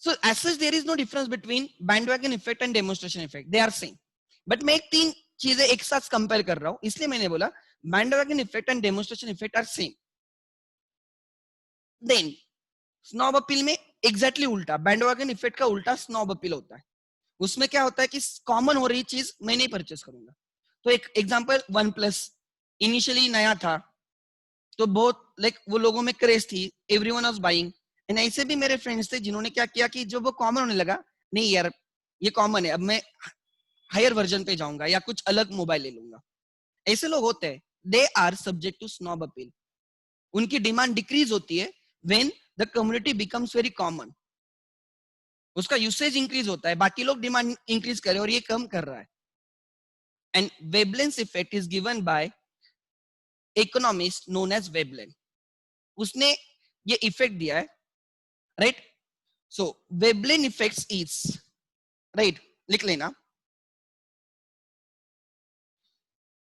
So as such there is no difference between bandwagon effect and demonstration effect, they are same. But मैं एक तीन चीजें एक साथ कंपेयर कर रहा हूं, इसलिए मैंने बोला bandwagon effect and demonstration effect are same. Then snob appeal में एग्जैक्टली उल्टा, बैंडवैगन इफेक्ट का उल्टा स्नॉब अपील होता है. उसमें क्या होता है कि कॉमन हो रही चीज मैं नहीं परचेस करूंगा. तो एक एग्जांपल, वन प्लस इनिशियली नया था तो बहुत लाइक वो लोगों में क्रेज थी, एवरीवन वाज बाइंग. एंड ऐसे भी मेरे फ्रेंड्स थे जिन्होंने क्या किया कि जब वो कॉमन होने लगा, नहीं यार ये कॉमन है, अब मैं हायर वर्जन पे जाऊंगा या कुछ अलग मोबाइल ले लूंगा. ऐसे लोग होते हैं, they are subject to snob appeal. उनकी डिमांड डिक्रीज होती है when the community becomes very common. उसका यूसेज इंक्रीज होता है, बाकी लोग डिमांड इंक्रीज करे और ये कम कर रहा है. And Veblen's effect is given by economist known as Veblen. उसने ये इफेक्ट दिया है, right? So Veblen effects is, right, लिख लेना.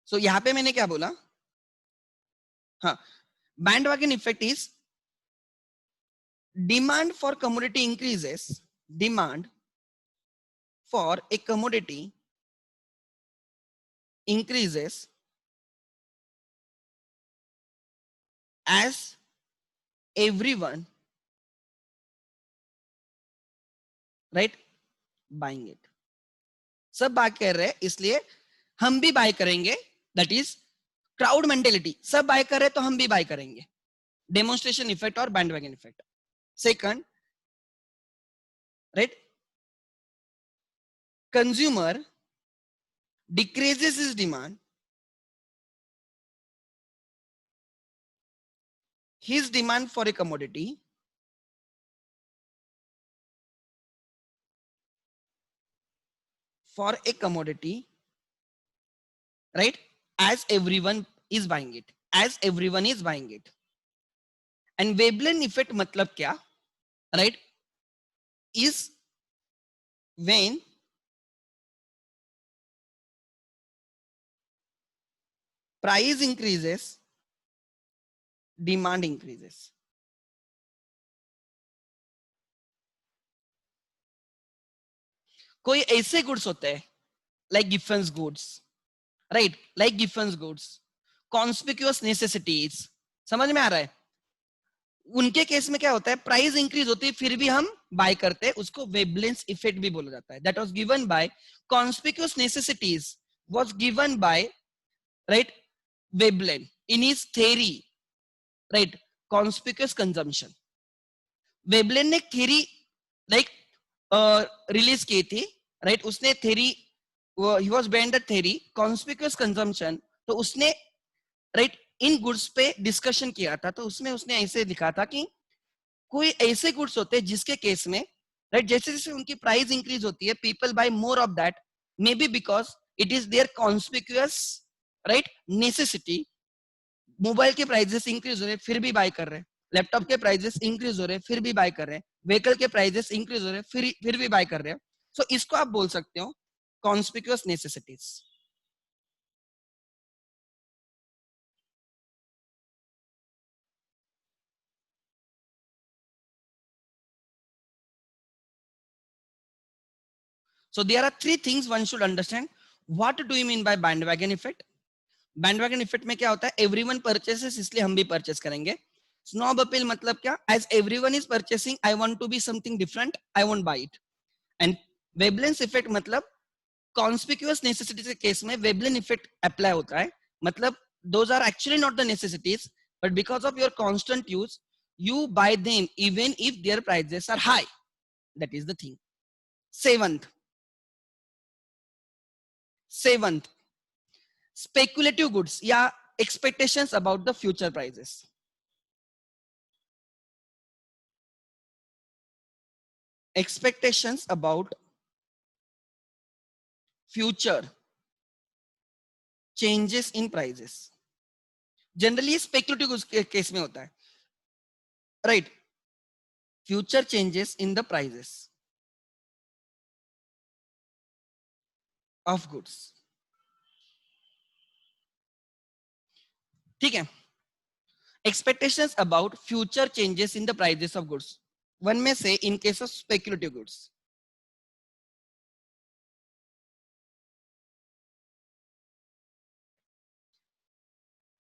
सो यहां पे मैंने क्या बोला, हाँ, bandwagon effect is demand for commodity increases, demand for a commodity increases as everyone, right, buying it. सब बाय कर रहे हैं इसलिए हम भी बाय करेंगे, दैट इज क्राउड मेंटेलिटी. सब बाय कर रहे हैं तो हम भी बाय करेंगे. डेमोन्स्ट्रेशन इफेक्ट और bandwagon effect. Second, right, consumer decreases his demand, his demand for a commodity right, as everyone is buying it, as everyone is buying it. And Veblen effect matlab kya, right, is when price increases, demand increases. कोई ऐसे goods होते हैं like Giffen's goods, right, like Giffen's goods, conspicuous necessities. समझ में आ रहा है? उनके केस में क्या होता है, प्राइस इंक्रीज होती है फिर भी हम बाय करते हैं, उसको वेबलेंस इफेक्ट भी बोला जाता है. That was given by conspicuous necessities was given by, right, Veblen in his theory, right, conspicuous consumption. Veblen ने थ्योरी लाइक रिलीज की थी, राइट, उसने theory, he was behind the theory conspicuous consumption. तो उसने, राइट, इन goods पे discussion किया था. तो उसमें उसने ऐसे लिखा था कि कोई ऐसे गुड्स होते हैं जिसके केस में, राइट, जैसे जैसे उनकी प्राइस इंक्रीज होती है, people buy more of that, may be because it is their conspicuous, right, necessity. Mobile के प्राइसेस इंक्रीज हो रहे फिर भी बाय कर रहे हैं, लैपटॉप के प्राइजेस इंक्रीज हो रहे हैं फिर भी बाय कर रहे हैं, व्हीकल के प्राइजेस इंक्रीज हो रहे हैं फिर भी बाय कर रहे हैं. सो इसको आप बोल सकते हो conspicuous necessities. So there are three things one should understand. What do you mean by bandwagon effect? Bandwagon effect में क्या होता है? Everyone purchases इसलिए हम भी purchase करेंगे. Snob appeal मतलब क्या? As everyone is purchasing, I want to be something different. I won't buy it. And Veblen's effect मतलब conspicuous necessities के केस में Veblen effect apply होता है. मतलब those are actually not the necessities, but because of your constant use, you buy them even if their prices are high. That is the thing. Seventh, speculative goods या expectations about the future prices. Expectations about future changes in prices. Generally speculative goods के case में होता है, right? Future changes in the prices of goods. ठीक है. Expectations about future changes in the prices of goods. One may say in case of speculative goods.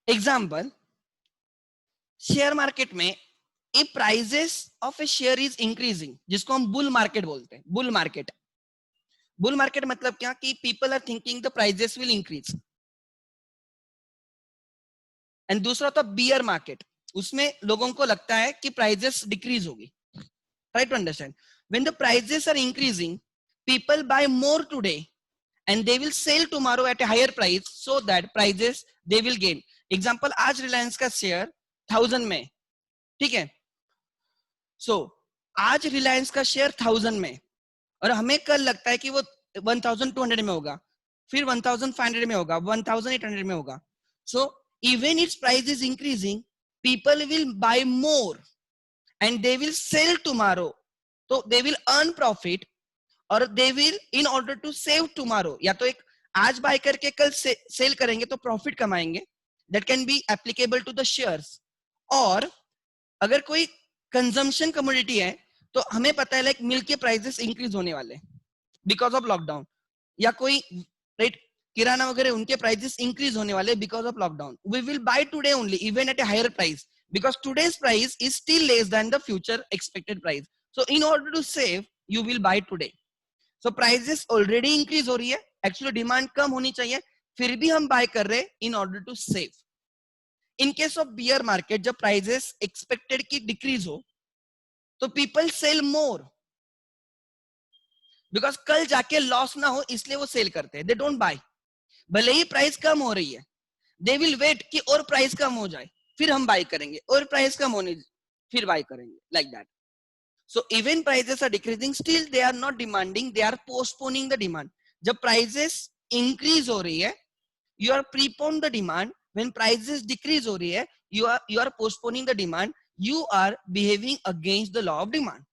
Example, share market में if prices of a share is increasing, जिसको हम bull market बोलते हैं. Bull market मतलब क्या कि people are thinking the prices will increase. And दूसरा होता बियर मार्केट, उसमें लोगों को लगता है कि प्राइजेस डिक्रीज होगी. Try to understand. When the prices are increasing, people buy more today and they will sell tomorrow at a higher price, so that prices they will gain. Example, आज रिलायंस का share 1000 में, ठीक है. सो आज रिलायंस का share 1000 में, और हमें कल लगता है कि वो 1200 में होगा, फिर 1500 में होगा, 1800 में होगा. सो even its price is increasing, people will buy more and they will sell tomorrow. So they will earn profit, और they will, in order to save tomorrow, या तो एक आज बाय करके कल सेल करेंगे तो प्रॉफिट कमाएंगे. That can be applicable to the shares. और अगर कोई कंजम्पशन कमोडिटी है तो हमें पता है लाइक मिल्क के प्राइसेस इंक्रीज होने वाले बिकॉज ऑफ लॉकडाउन, या कोई राइट किराना वगैरह उनके प्राइसेस इंक्रीज होने वाले because of lockdown. We will buy today only even at a higher price because today's price is still less than the future expected price. So in order to save, you will buy today. So prices already increase हो रही है, actually demand कम होनी चाहिए, फिर भी हम buy कर रहे हैं in order to save. In case of bear market, जब prices expected की decrease हो, तो people sell more because कल जाके लॉस ना हो इसलिए वो सेल करते हैं. They don't buy. भले ही प्राइस कम हो रही है, दे विल वेट कि और प्राइस कम हो जाए फिर हम बाय करेंगे, और प्राइस कम होने फिर बाय करेंगे, like that. So even prices are decreasing, still they are not demanding, they are postponing the demand. जब प्राइसेस इंक्रीज हो रही है, you are prepone the demand. When prices decrease हो रही है, you are postponing the demand. You are behaving against the law of demand.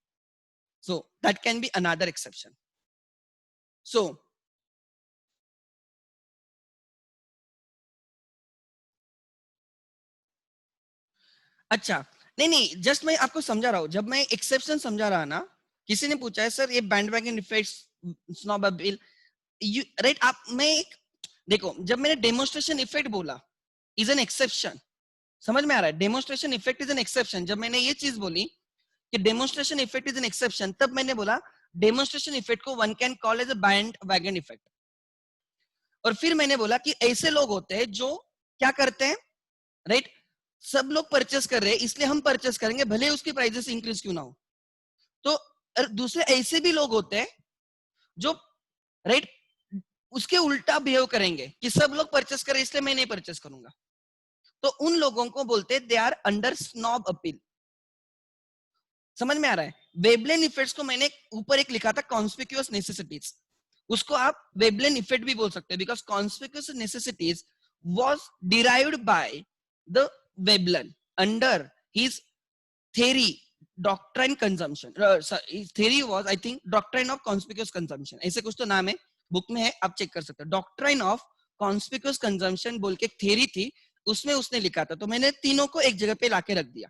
So that can be another exception. So अच्छा, नहीं, just मैं आपको समझा रहा हूं. जब मैं एक्सेप्शन समझा रहा ना, किसी ने पूछा है सर ये bandwagon effects snob appeal, right. आप मैं देखो, जब मैंने डेमोन्स्ट्रेशन इफेक्ट बोला इज एन एक्सेप्शन, समझ में आ रहा है? Demonstration effect is an exception. जब मैंने ये चीज बोली कि demonstration effect is an exception, तब मैंने बोला डेमोन्स्ट्रेशन इफेक्ट को one can call as a bandwagon effect. और फिर मैंने बोला कि ऐसे लोग होते हैं जो क्या करते हैं, राइट, सब लोग परचेस कर रहे हैं इसलिए हम परचेस करेंगे भले उसकी प्राइसेस इंक्रीज क्यों ना हो. तो दूसरे ऐसे भी लोग होते हैं जो राइट उसके उल्टा बिहेव करेंगे कि सब लोग परचेस करें इसलिए मैं नहीं परचेस करूंगा. तो उन लोगों को बोलते हैं they are under snob appeal. समझ में आ रहा है? वेबलेन इफेक्ट्स को मैंने ऊपर एक लिखा था कॉन्स्पिक्यूअस नेसेसिटीज, उसको आप वेबलेन इफेक्ट भी बोल सकते हैं because conspicuous necessities was derived by the Veblen under his theory doctrine consumption, theory was I think doctrine of conspicuous consumption, ऐसे कुछ तो नाम है, बुक में है, आप चेक कर सकते हो. doctrine of conspicuous consumption बोल के एक theory थी, उसमें उसने लिखा था. तो मैंने तीनों को एक जगह पे लाके रख दिया.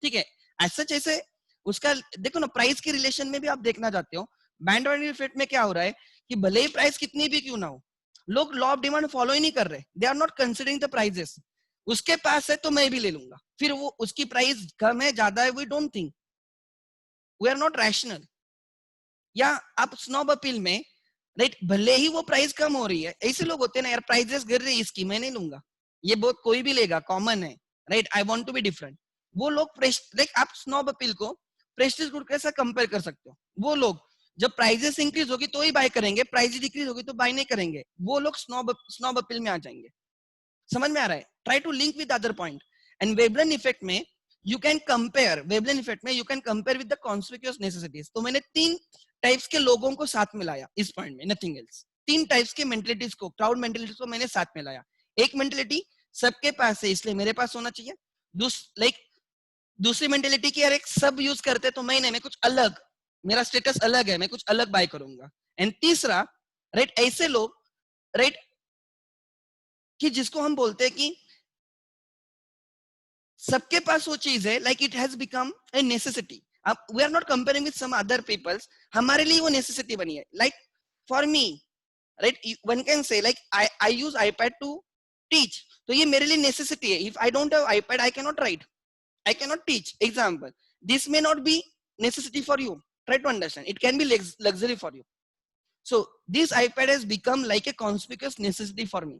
ठीक है. ऐसा जैसे उसका देखो ना, प्राइस के रिलेशन में भी आप देखना चाहते हो. बैंड वाइड इफेक्ट में क्या हो रहा है कि भले ही प्राइस कितनी भी क्यों ना हो, लोग लॉ ऑफ डिमांड फॉलो ही नहीं कर रहे. They are not considering the prices. उसके पास है तो मैं भी ले लूंगा. फिर वो उसकी प्राइस कम है ज्यादा है, we don't think, we are not rational. या आप स्नॉब अपील में राइट, भले ही वो प्राइस कम हो रही है, ऐसे लोग होते हैं ना, यार प्राइसेस गिर रही है इसकी, मैं नहीं लूंगा, ये बहुत कोई भी लेगा, कॉमन है, right, I want to be different. वो लोग लाइक आप स्नॉब अपील को प्रेस्टीज गुड के साथ कंपेयर कर सकते हो. वो लोग जब प्राइसेस इंक्रीज होगी तो ही बाय करेंगे, प्राइस डिक्रीज होगी तो बाय नहीं करेंगे. वो लोग स्नॉब अपील में आ जाएंगे. समझ में आ रहा है? Try to link with other point. And Veblen effect में you can compare, Veblen effect में you can compare with the conspicuous necessities. तो मैंने तीन टाइप्स के लोगों को साथ में लाया इस पॉइंट में, नथिंग एल्स. तीन टाइप्स के मेंटलिटीज को, क्राउड मेंटलिटीज को मैंने साथ में लाया. एक मेंटलिटी सबके पास है इसलिए मेरे पास होना चाहिए. दूसरी मेंटेलिटी की, अरे सब यूज करते तो मैं नहीं, मैं कुछ अलग, मेरा स्टेटस अलग है, मैं कुछ अलग बाय करूंगा. एंड तीसरा, राइट, ऐसे लोग, राइट, कि जिसको हम बोलते हैं कि सबके पास वो चीज है, like it has become a necessity. अब we are not comparing with some other peoples, हमारे लिए वो नेसेसिटी बनी है. Like for me, right, one can say like I use iPad to teach, तो ये मेरे लिए नेसेसिटी है. If I don't have iPad I can not right, I cannot teach. Example. This may not be necessity for you. Try to understand. It can be luxury for you. So this iPad has become like a conspicuous necessity for me.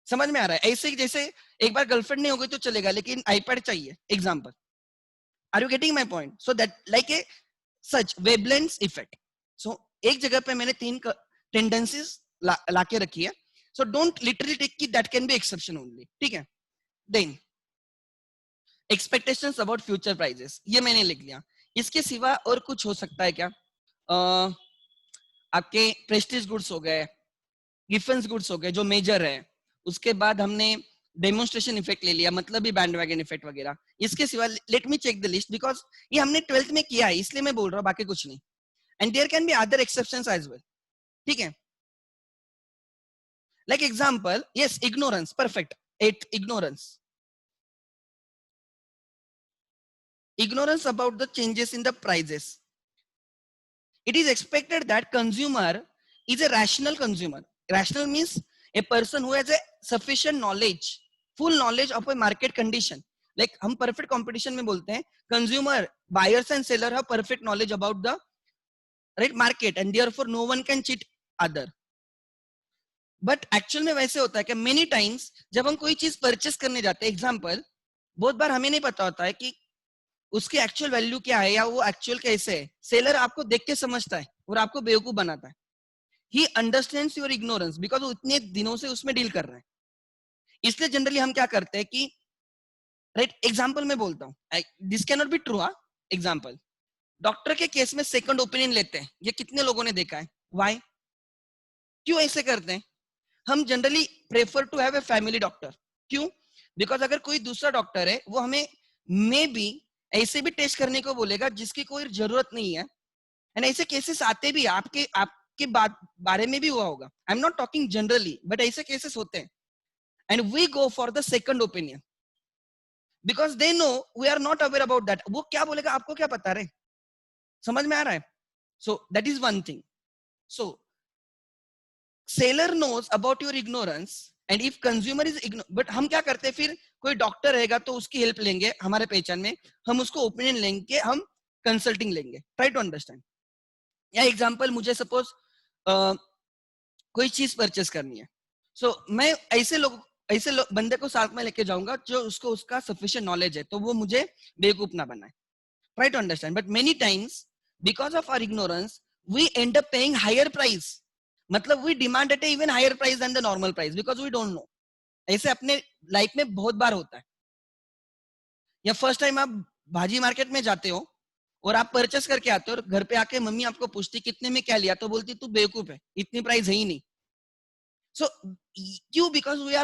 समझ में आ रहा है? ऐसे जैसे एक बार girlfriend नहीं हो गई तो चलेगा, लेकिन आईपैड चाहिए. Example. Are you getting my point? So that like a such wavelength effect. So एक जगह पे मैंने तीन टेंडेंसीज लाके रखी है. सो डोंट लिटरली टेक की that can be exception only. ठीक है. Then expectations about future prices, ये मैंने लिख लिया. इसके सिवा और कुछ हो सकता है क्या? आपके प्रेस्टीज गुड्स हो गए, डिफेंस गुड्स हो गए जो मेजर है. उसके बाद हमने डेमोन्स्ट्रेशन इफेक्ट ले लिया, मतलब भी बैंड वैगन इफेक्ट वगैरह. इसके सिवा let me check the list, because ये हमने 12th में किया है इसलिए मैं बोल रहा हूँ, बाकी कुछ नहीं. And there can be other exceptions as well. ठीक है. Like example, yes, ignorance. Perfect. 8, ignorance. Ignorance about the changes in the prices. It is expected that consumer is a rational consumer. Rational means a person who has a sufficient knowledge, full knowledge of a market condition. Like हम perfect competition में बोलते हैं, consumer, buyers and seller have perfect knowledge about the right market and therefore no one can cheat other. But actual में वैसे होता है कि many times जब हम कोई चीज purchase करने जाते हैं, example, बहुत बार हमें नहीं पता होता है कि उसकी एक्चुअल वैल्यू क्या है या वो एक्चुअल कैसे है. सेलर आपको देख के समझता है और आपको बेवकूफ बनाता है. He understands your ignorance because वो इतने दिनों से उसमें डील कर रहा है. इसलिए जनरली हम क्या करते हैं कि, राइट, एग्जांपल में बोलता हूँ, this can not be true. Example, doctor के केस में सेकंड ओपिनियन लेते हैं. ये कितने लोगों ने देखा है? व्हाई? क्यों ऐसे करते हैं? हम generally prefer to have a family doctor. क्यों? बिकॉज अगर कोई दूसरा डॉक्टर है वो हमें मे बी ऐसे भी टेस्ट करने को बोलेगा जिसकी कोई जरूरत नहीं है. एंड ऐसे केसेस आते भी, आपके बारे में भी हुआ होगा. I am not talking generally, but ऐसे केसेस होते हैं. And we go for the second opinion because they know we are not aware about that. वो क्या बोलेगा आपको क्या पता रहे? समझ में आ रहा है? So that is one thing. So seller knows about your ignorance and if consumer is ignore. But हम क्या करते हैं, फिर कोई डॉक्टर रहेगा तो उसकी हेल्प लेंगे हमारे पहचान में, हम उसको ओपिनियन लेंगे, हम कंसल्टिंग लेंगे. Try to understand. या एग्जांपल, मुझे सपोज कोई चीज परचेस करनी है. सो मैं ऐसे बंदे को साथ में लेके जाऊंगा जो उसको उसका सफिशिएंट नॉलेज है, तो वो मुझे बेवकूफ ना बनाए. Try to understand. But many times because of our ignorance we end up paying higher price. मतलब we demand at even higher price then the normal price because we don't know. ऐसे अपने लाइफ में बहुत बार होता है. या first time आप भाजी मार्केट में जाते हो और आप परचेस करके आते हो और घर पे आके मम्मी आपको पूछती कितने में क्या लिया, तो बोलती तू बेवकूफ है, इतनी प्राइस है ही नहीं. सो क्यों? Because we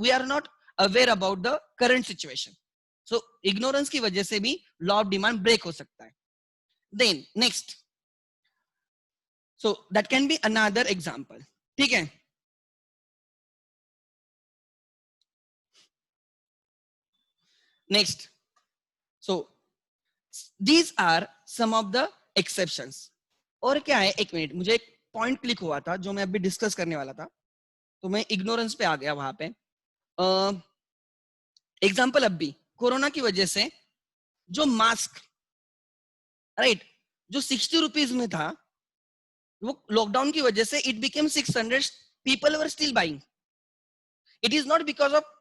are not aware about the current situation. So ignorance की वजह से भी लॉ ऑफ डिमांड ब्रेक हो सकता है. Then next, so that can be another example. ठीक है. Next, so these are some of the exceptions. और क्या है, एक मिनट, मुझे एक पॉइंट क्लिक हुआ था जो मैं अभी डिस्कस करने वाला था, तो मैं इग्नोरेंस पे आ गया वहां पे. एग्जाम्पल, अब भी कोरोना की वजह से जो मास्क, राइट, जो 60 रुपीज में था, वो लॉकडाउन की वजह से it became 600. People were still buying. It is not because of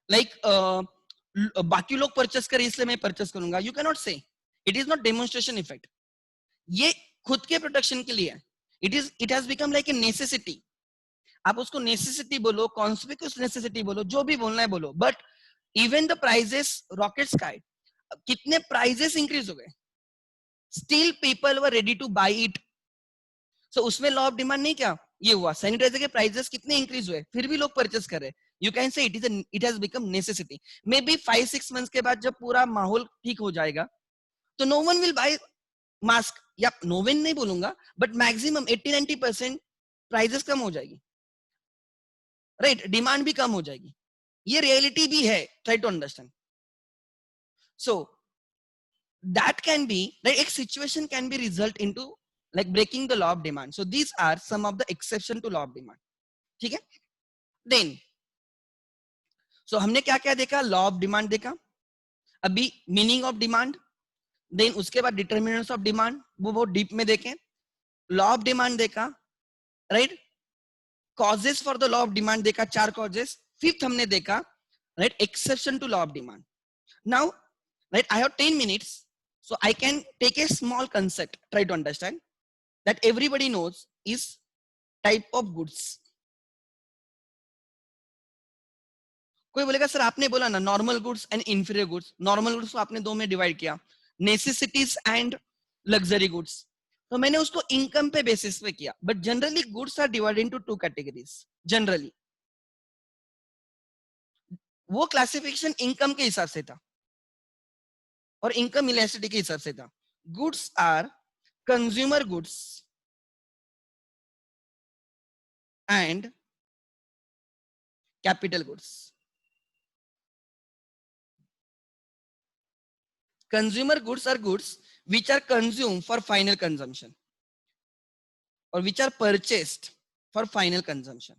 like बाकी लोग परचेस करें इसलिए मैं परचेस करूंगा. यू कैन नॉट से. It is not demonstration effect. ये खुद के प्रोटेक्शन के लिए है. It has become like a necessity. आप उसको नेसेसिटी बोलो, कॉन्स्पिक्यूस नेसेसिटी बोलो, जो भी बोलना है बोलो, but even the prices rocket sky. कितने प्राइजेस इंक्रीज हो गए, still people were ready to buy it. So उसमें लॉ ऑफ डिमांड नहीं, क्या ये हुआ, सैनिटाइजर के प्राइसेस कितने इंक्रीज हुए, फिर भी लोग परचेस कर रहे. You can say it has become necessity. Maybe 5-6 months के बाद जब पूरा माहौल ठीक हो जाएगा, तो no one will buy mask. या नो वन नहीं बोलूंगा, बट मैक्सिमम 80-90% प्राइजेस कम हो जाएगी, राइट, डिमांड भी कम हो जाएगी. ये रियलिटी भी है, try to understand. So that can be, एक situation can be result into like breaking the law of demand. So these are some of the exception to law of demand. ठीक है. Then so हमने क्या क्या देखा, law of demand देखा, अभी meaning of demand, then उसके बाद डिटर्मिनेंट्स ऑफ डिमांड, वो बहुत डीप में देखें. लॉ ऑफ डिमांड देखा, right. Causes for the law of demand देखा, 4 कॉजेस. फिफ्थ हमने देखा, right, exception to law of demand. Now, right, I have 10 minutes, so I can take a small concept, try to understand, that everybody knows is type of goods. कोई बोलेगा sir आपने बोला ना normal goods and inferior goods. Normal goods को आपने दो में divide किया, नेसेसिटीज एंड लग्जरी गुड्स. तो मैंने उसको इनकम पे बेसिस पे किया, but generally goods are divided into 2 categories. Generally वो क्लासिफिकेशन इनकम के हिसाब से था और इनकम इलास्टिसिटी के हिसाब से था. Goods are consumer goods and capital goods. Consumer goods are goods which are consumed for final consumption or which are purchased for final consumption,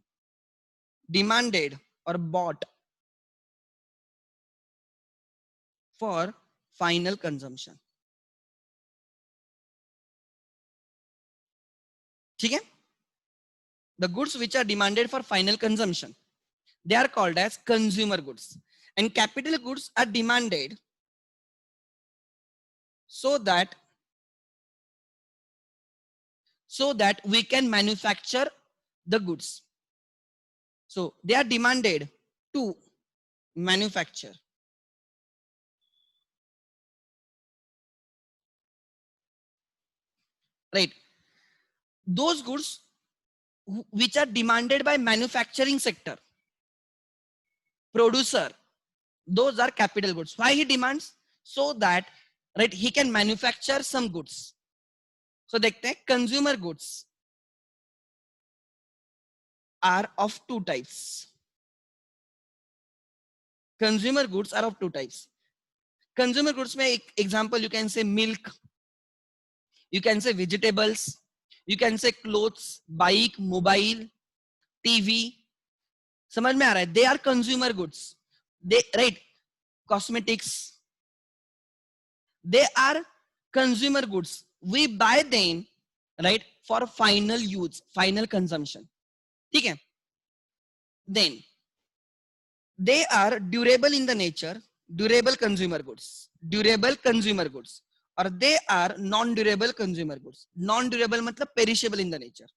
demanded or bought for final consumption. ठीक है. The goods which are demanded for final consumption, they are called as consumer goods, and capital goods are demanded so that we can manufacture the goods. So they are demanded to manufacture. Right. Those goods which are demanded by manufacturing sector, producer, those are capital goods. Why he demands? So that, right, he can manufacture some goods. So देखते हैं, consumer goods are of 2 types. Consumer goods are of 2 types. Consumer goods में एक example you can say milk, you can say vegetables, you can say clothes, bike, mobile, TV. समझ में आ रहा है? They are consumer goods. They, right, cosmetics, they are consumer goods. We buy them, right, for final use, final consumption. ठीक है. Then they are durable in the nature, durable consumer goods, durable consumer goods, or they are non-durable consumer goods. Non-durable मतलब perishable in the nature,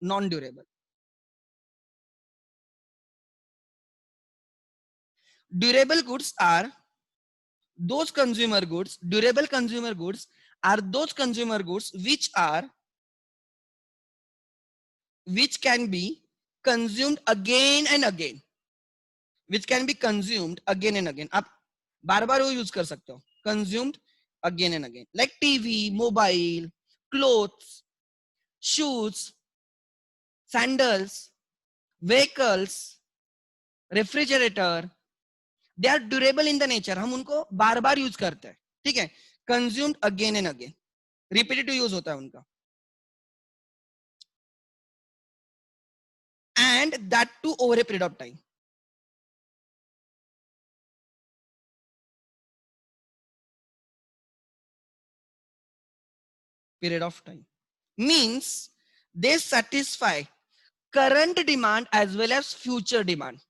non-durable. Durable goods are those consumer goods, durable consumer goods are those consumer goods which can be consumed again and again, which can be consumed again and again. अब बार बार वो use कर सकते हो, consumed again and again, like TV, mobile, clothes, shoes, sandals, vehicles, refrigerator, they are durable in the nature, हम उनको बार बार use करते हैं, ठीक है, consumed again and again, repetitive use होता है उनका, and that too over a period of time. Period of time means they satisfy current demand as well as future demand.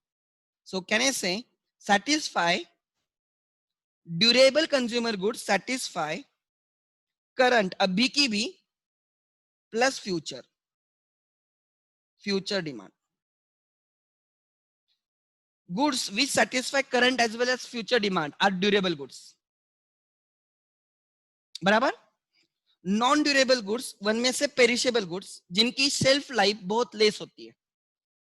So can I say satisfy durable consumer goods satisfy current abhi ki bhi plus future demand. Goods which satisfy current as well as future demand are durable goods. बराबर. Non durable goods one में से perishable goods जिनकी shelf life बहुत less होती है.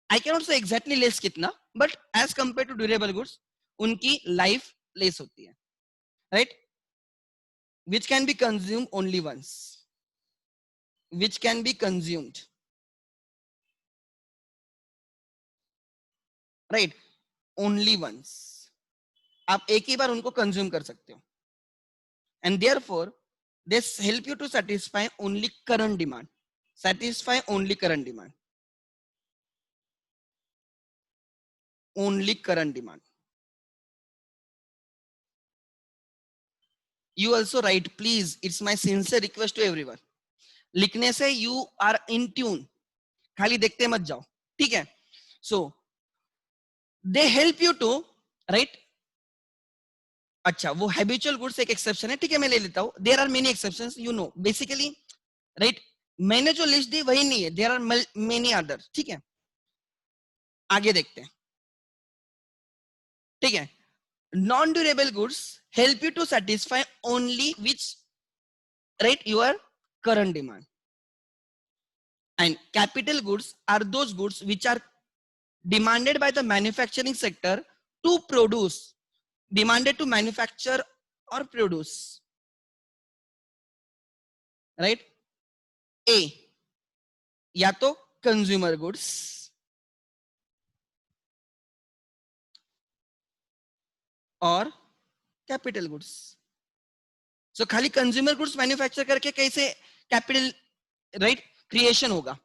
I can not say exactly less कितना, but as compare to durable goods उनकी life less होती है, right, which can be consumed only once, which can be consumed, right, only once. आप एक ही बार उनको कंज्यूम कर सकते हो, and therefore this help you to satisfy only current demand, satisfy only current demand, only current demand. You also write, please, it's my sincere request to everyone, लिखने से you are in tune, खाली देखते मत जाओ, ठीक है. So they help you to, right, अच्छा वो हैबिचुअल गुड्स एक एक्सेप्शन है, ठीक है, मैं ले लेता हूं. There are many exceptions, you know, basically, right, मैंने जो लिस्ट दी वही नहीं है, देयर आर मेनी अदर, ठीक है. आगे देखते हैं, ठीक है. Non durable goods help you to satisfy only which, right, your current demand, and capital goods are those goods which are demanded by the manufacturing sector to produce, demanded to manufacture or produce, right. A या तो consumer goods और capital goods. सो खाली consumer goods manufacture करके कैसे capital, right, creation होगा.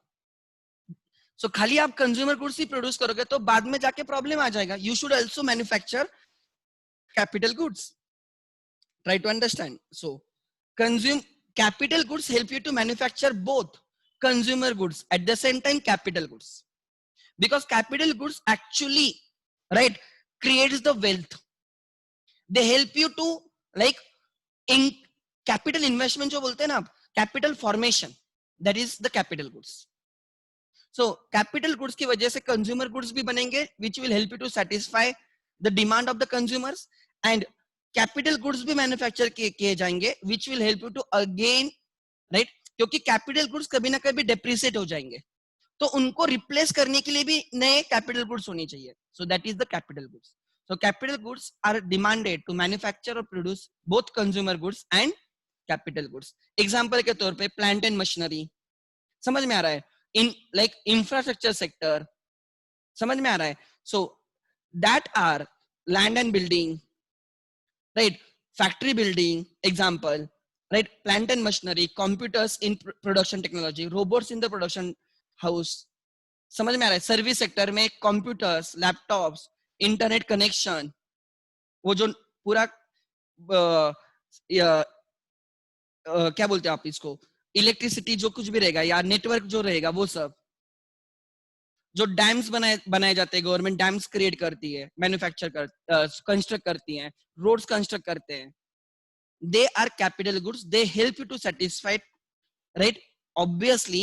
सो खाली आप consumer goods ही produce करोगे तो बाद में जाके प्रॉब्लम आ जाएगा. You should also manufacture capital goods. Try to understand. So consume capital goods help you to manufacture both consumer goods at the same time capital goods, because capital goods actually, right, creates the wealth. They help you to, like, in capital investment जो बोलते हैं ना आप, capital formation, that is the capital goods. So capital goods की वजह से consumer goods भी बनेंगे which will help you to satisfy the demand of the consumers, and capital goods भी manufacture किए जाएंगे which will help you to again, right, क्योंकि capital goods कभी ना कभी डेप्रिसिएट हो जाएंगे, तो उनको रिप्लेस करने के लिए भी नए कैपिटल गुड्स होनी चाहिए. So that is the capital goods. So capital goods are demanded to manufacture और produce both consumer goods and capital goods. Example के तौर पे प्लांट एंड मशीनरी, समझ में आ रहा है, इन लाइक इंफ्रास्ट्रक्चर सेक्टर, समझ में आ रहा है. So that are land and building, right, factory building example, right, plant and machinery, computers in production technology, robots in the production house, समझ में आ रहा है. सर्विस सेक्टर में कंप्यूटर्स, लैपटॉप्स, इंटरनेट कनेक्शन, वो जो पूरा क्या बोलते हैं आप इसको, इलेक्ट्रिसिटी जो कुछ भी रहेगा या नेटवर्क जो रहेगा वो सब, जो डैम्स बनाए जाते हैं, गवर्नमेंट डैम्स क्रिएट करती है, मैन्युफैक्चर कंस्ट्रक्ट करती है, रोड्स कंस्ट्रक्ट करते हैं, they are capital goods. They help you to satisfy, right, obviously,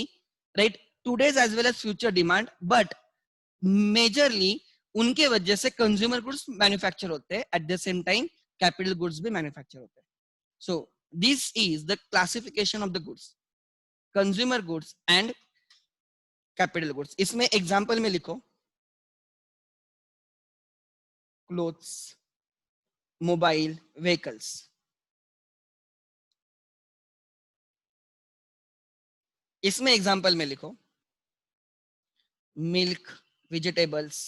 right, today's as well as future demand, but majorly उनके वजह से consumer goods manufacture होते हैं, at the same time capital goods भी manufacture होते हैं. So this is the classification of the goods, consumer goods and capital goods. इसमें example में लिखो, clothes, मोबाइल व्हीकल्स। इसमें एग्जांपल में लिखो मिल्क, वेजिटेबल्स,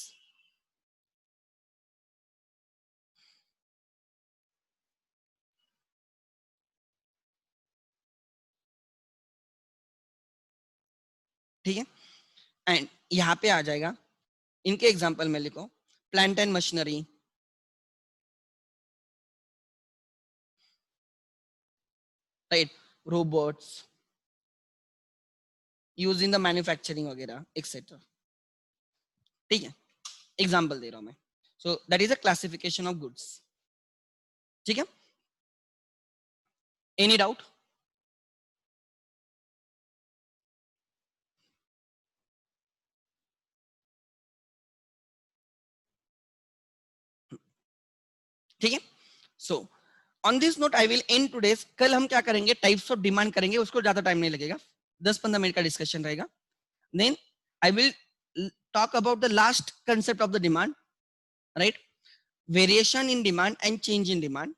ठीक है। एंड यहाँ पे आ जाएगा इनके एग्जांपल में लिखो plant and machinery, right, robots use in the manufacturing वगैरह एक्सेट्रा। ठीक है, एग्जांपल दे रहा हूं मैं। सो that is a classification of goods. ठीक है, एनी डाउट? ठीक है, so on this note I will and today's. कल हम क्या करेंगे, टाइप्स ऑफ डिमांड करेंगे, उसको ज्यादा टाइम नहीं लगेगा, 10-15 मिनट का डिस्कशन रहेगा। Then I will talk about the last concept of the demand, right? Variation in demand and change in demand,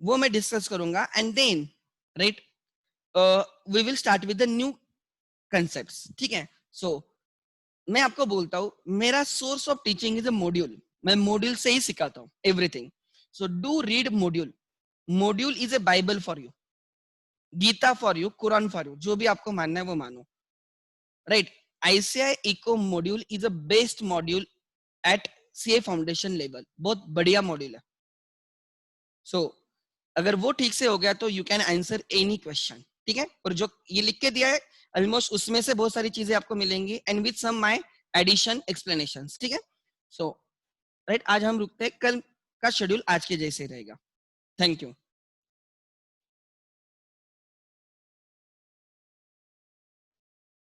वो मैं डिस्कस करूंगा। And then right we will start with the new concepts. ठीक है, so मैं आपको बोलता हूं मेरा source of teaching is a module. मैं मॉड्यूल से ही सिखाता हूं everything. So do read module. Module is a Bible for you, Gita for you, Quran for you, जो भी आपको मानना है वो मानो, right? ICI eco module is a best module at CA foundation level, बहुत बढ़िया मॉड्यूल है। सो अगर वो ठीक से हो गया तो you can answer any question. ठीक है, और जो ये लिख के दिया है ऑलमोस्ट उसमें से बहुत सारी चीजें आपको मिलेंगी and with some my addition explanations. ठीक है, सो राइट, आज हम रुकते हैं, कल का शेड्यूल आज के जैसे रहेगा। Thank you.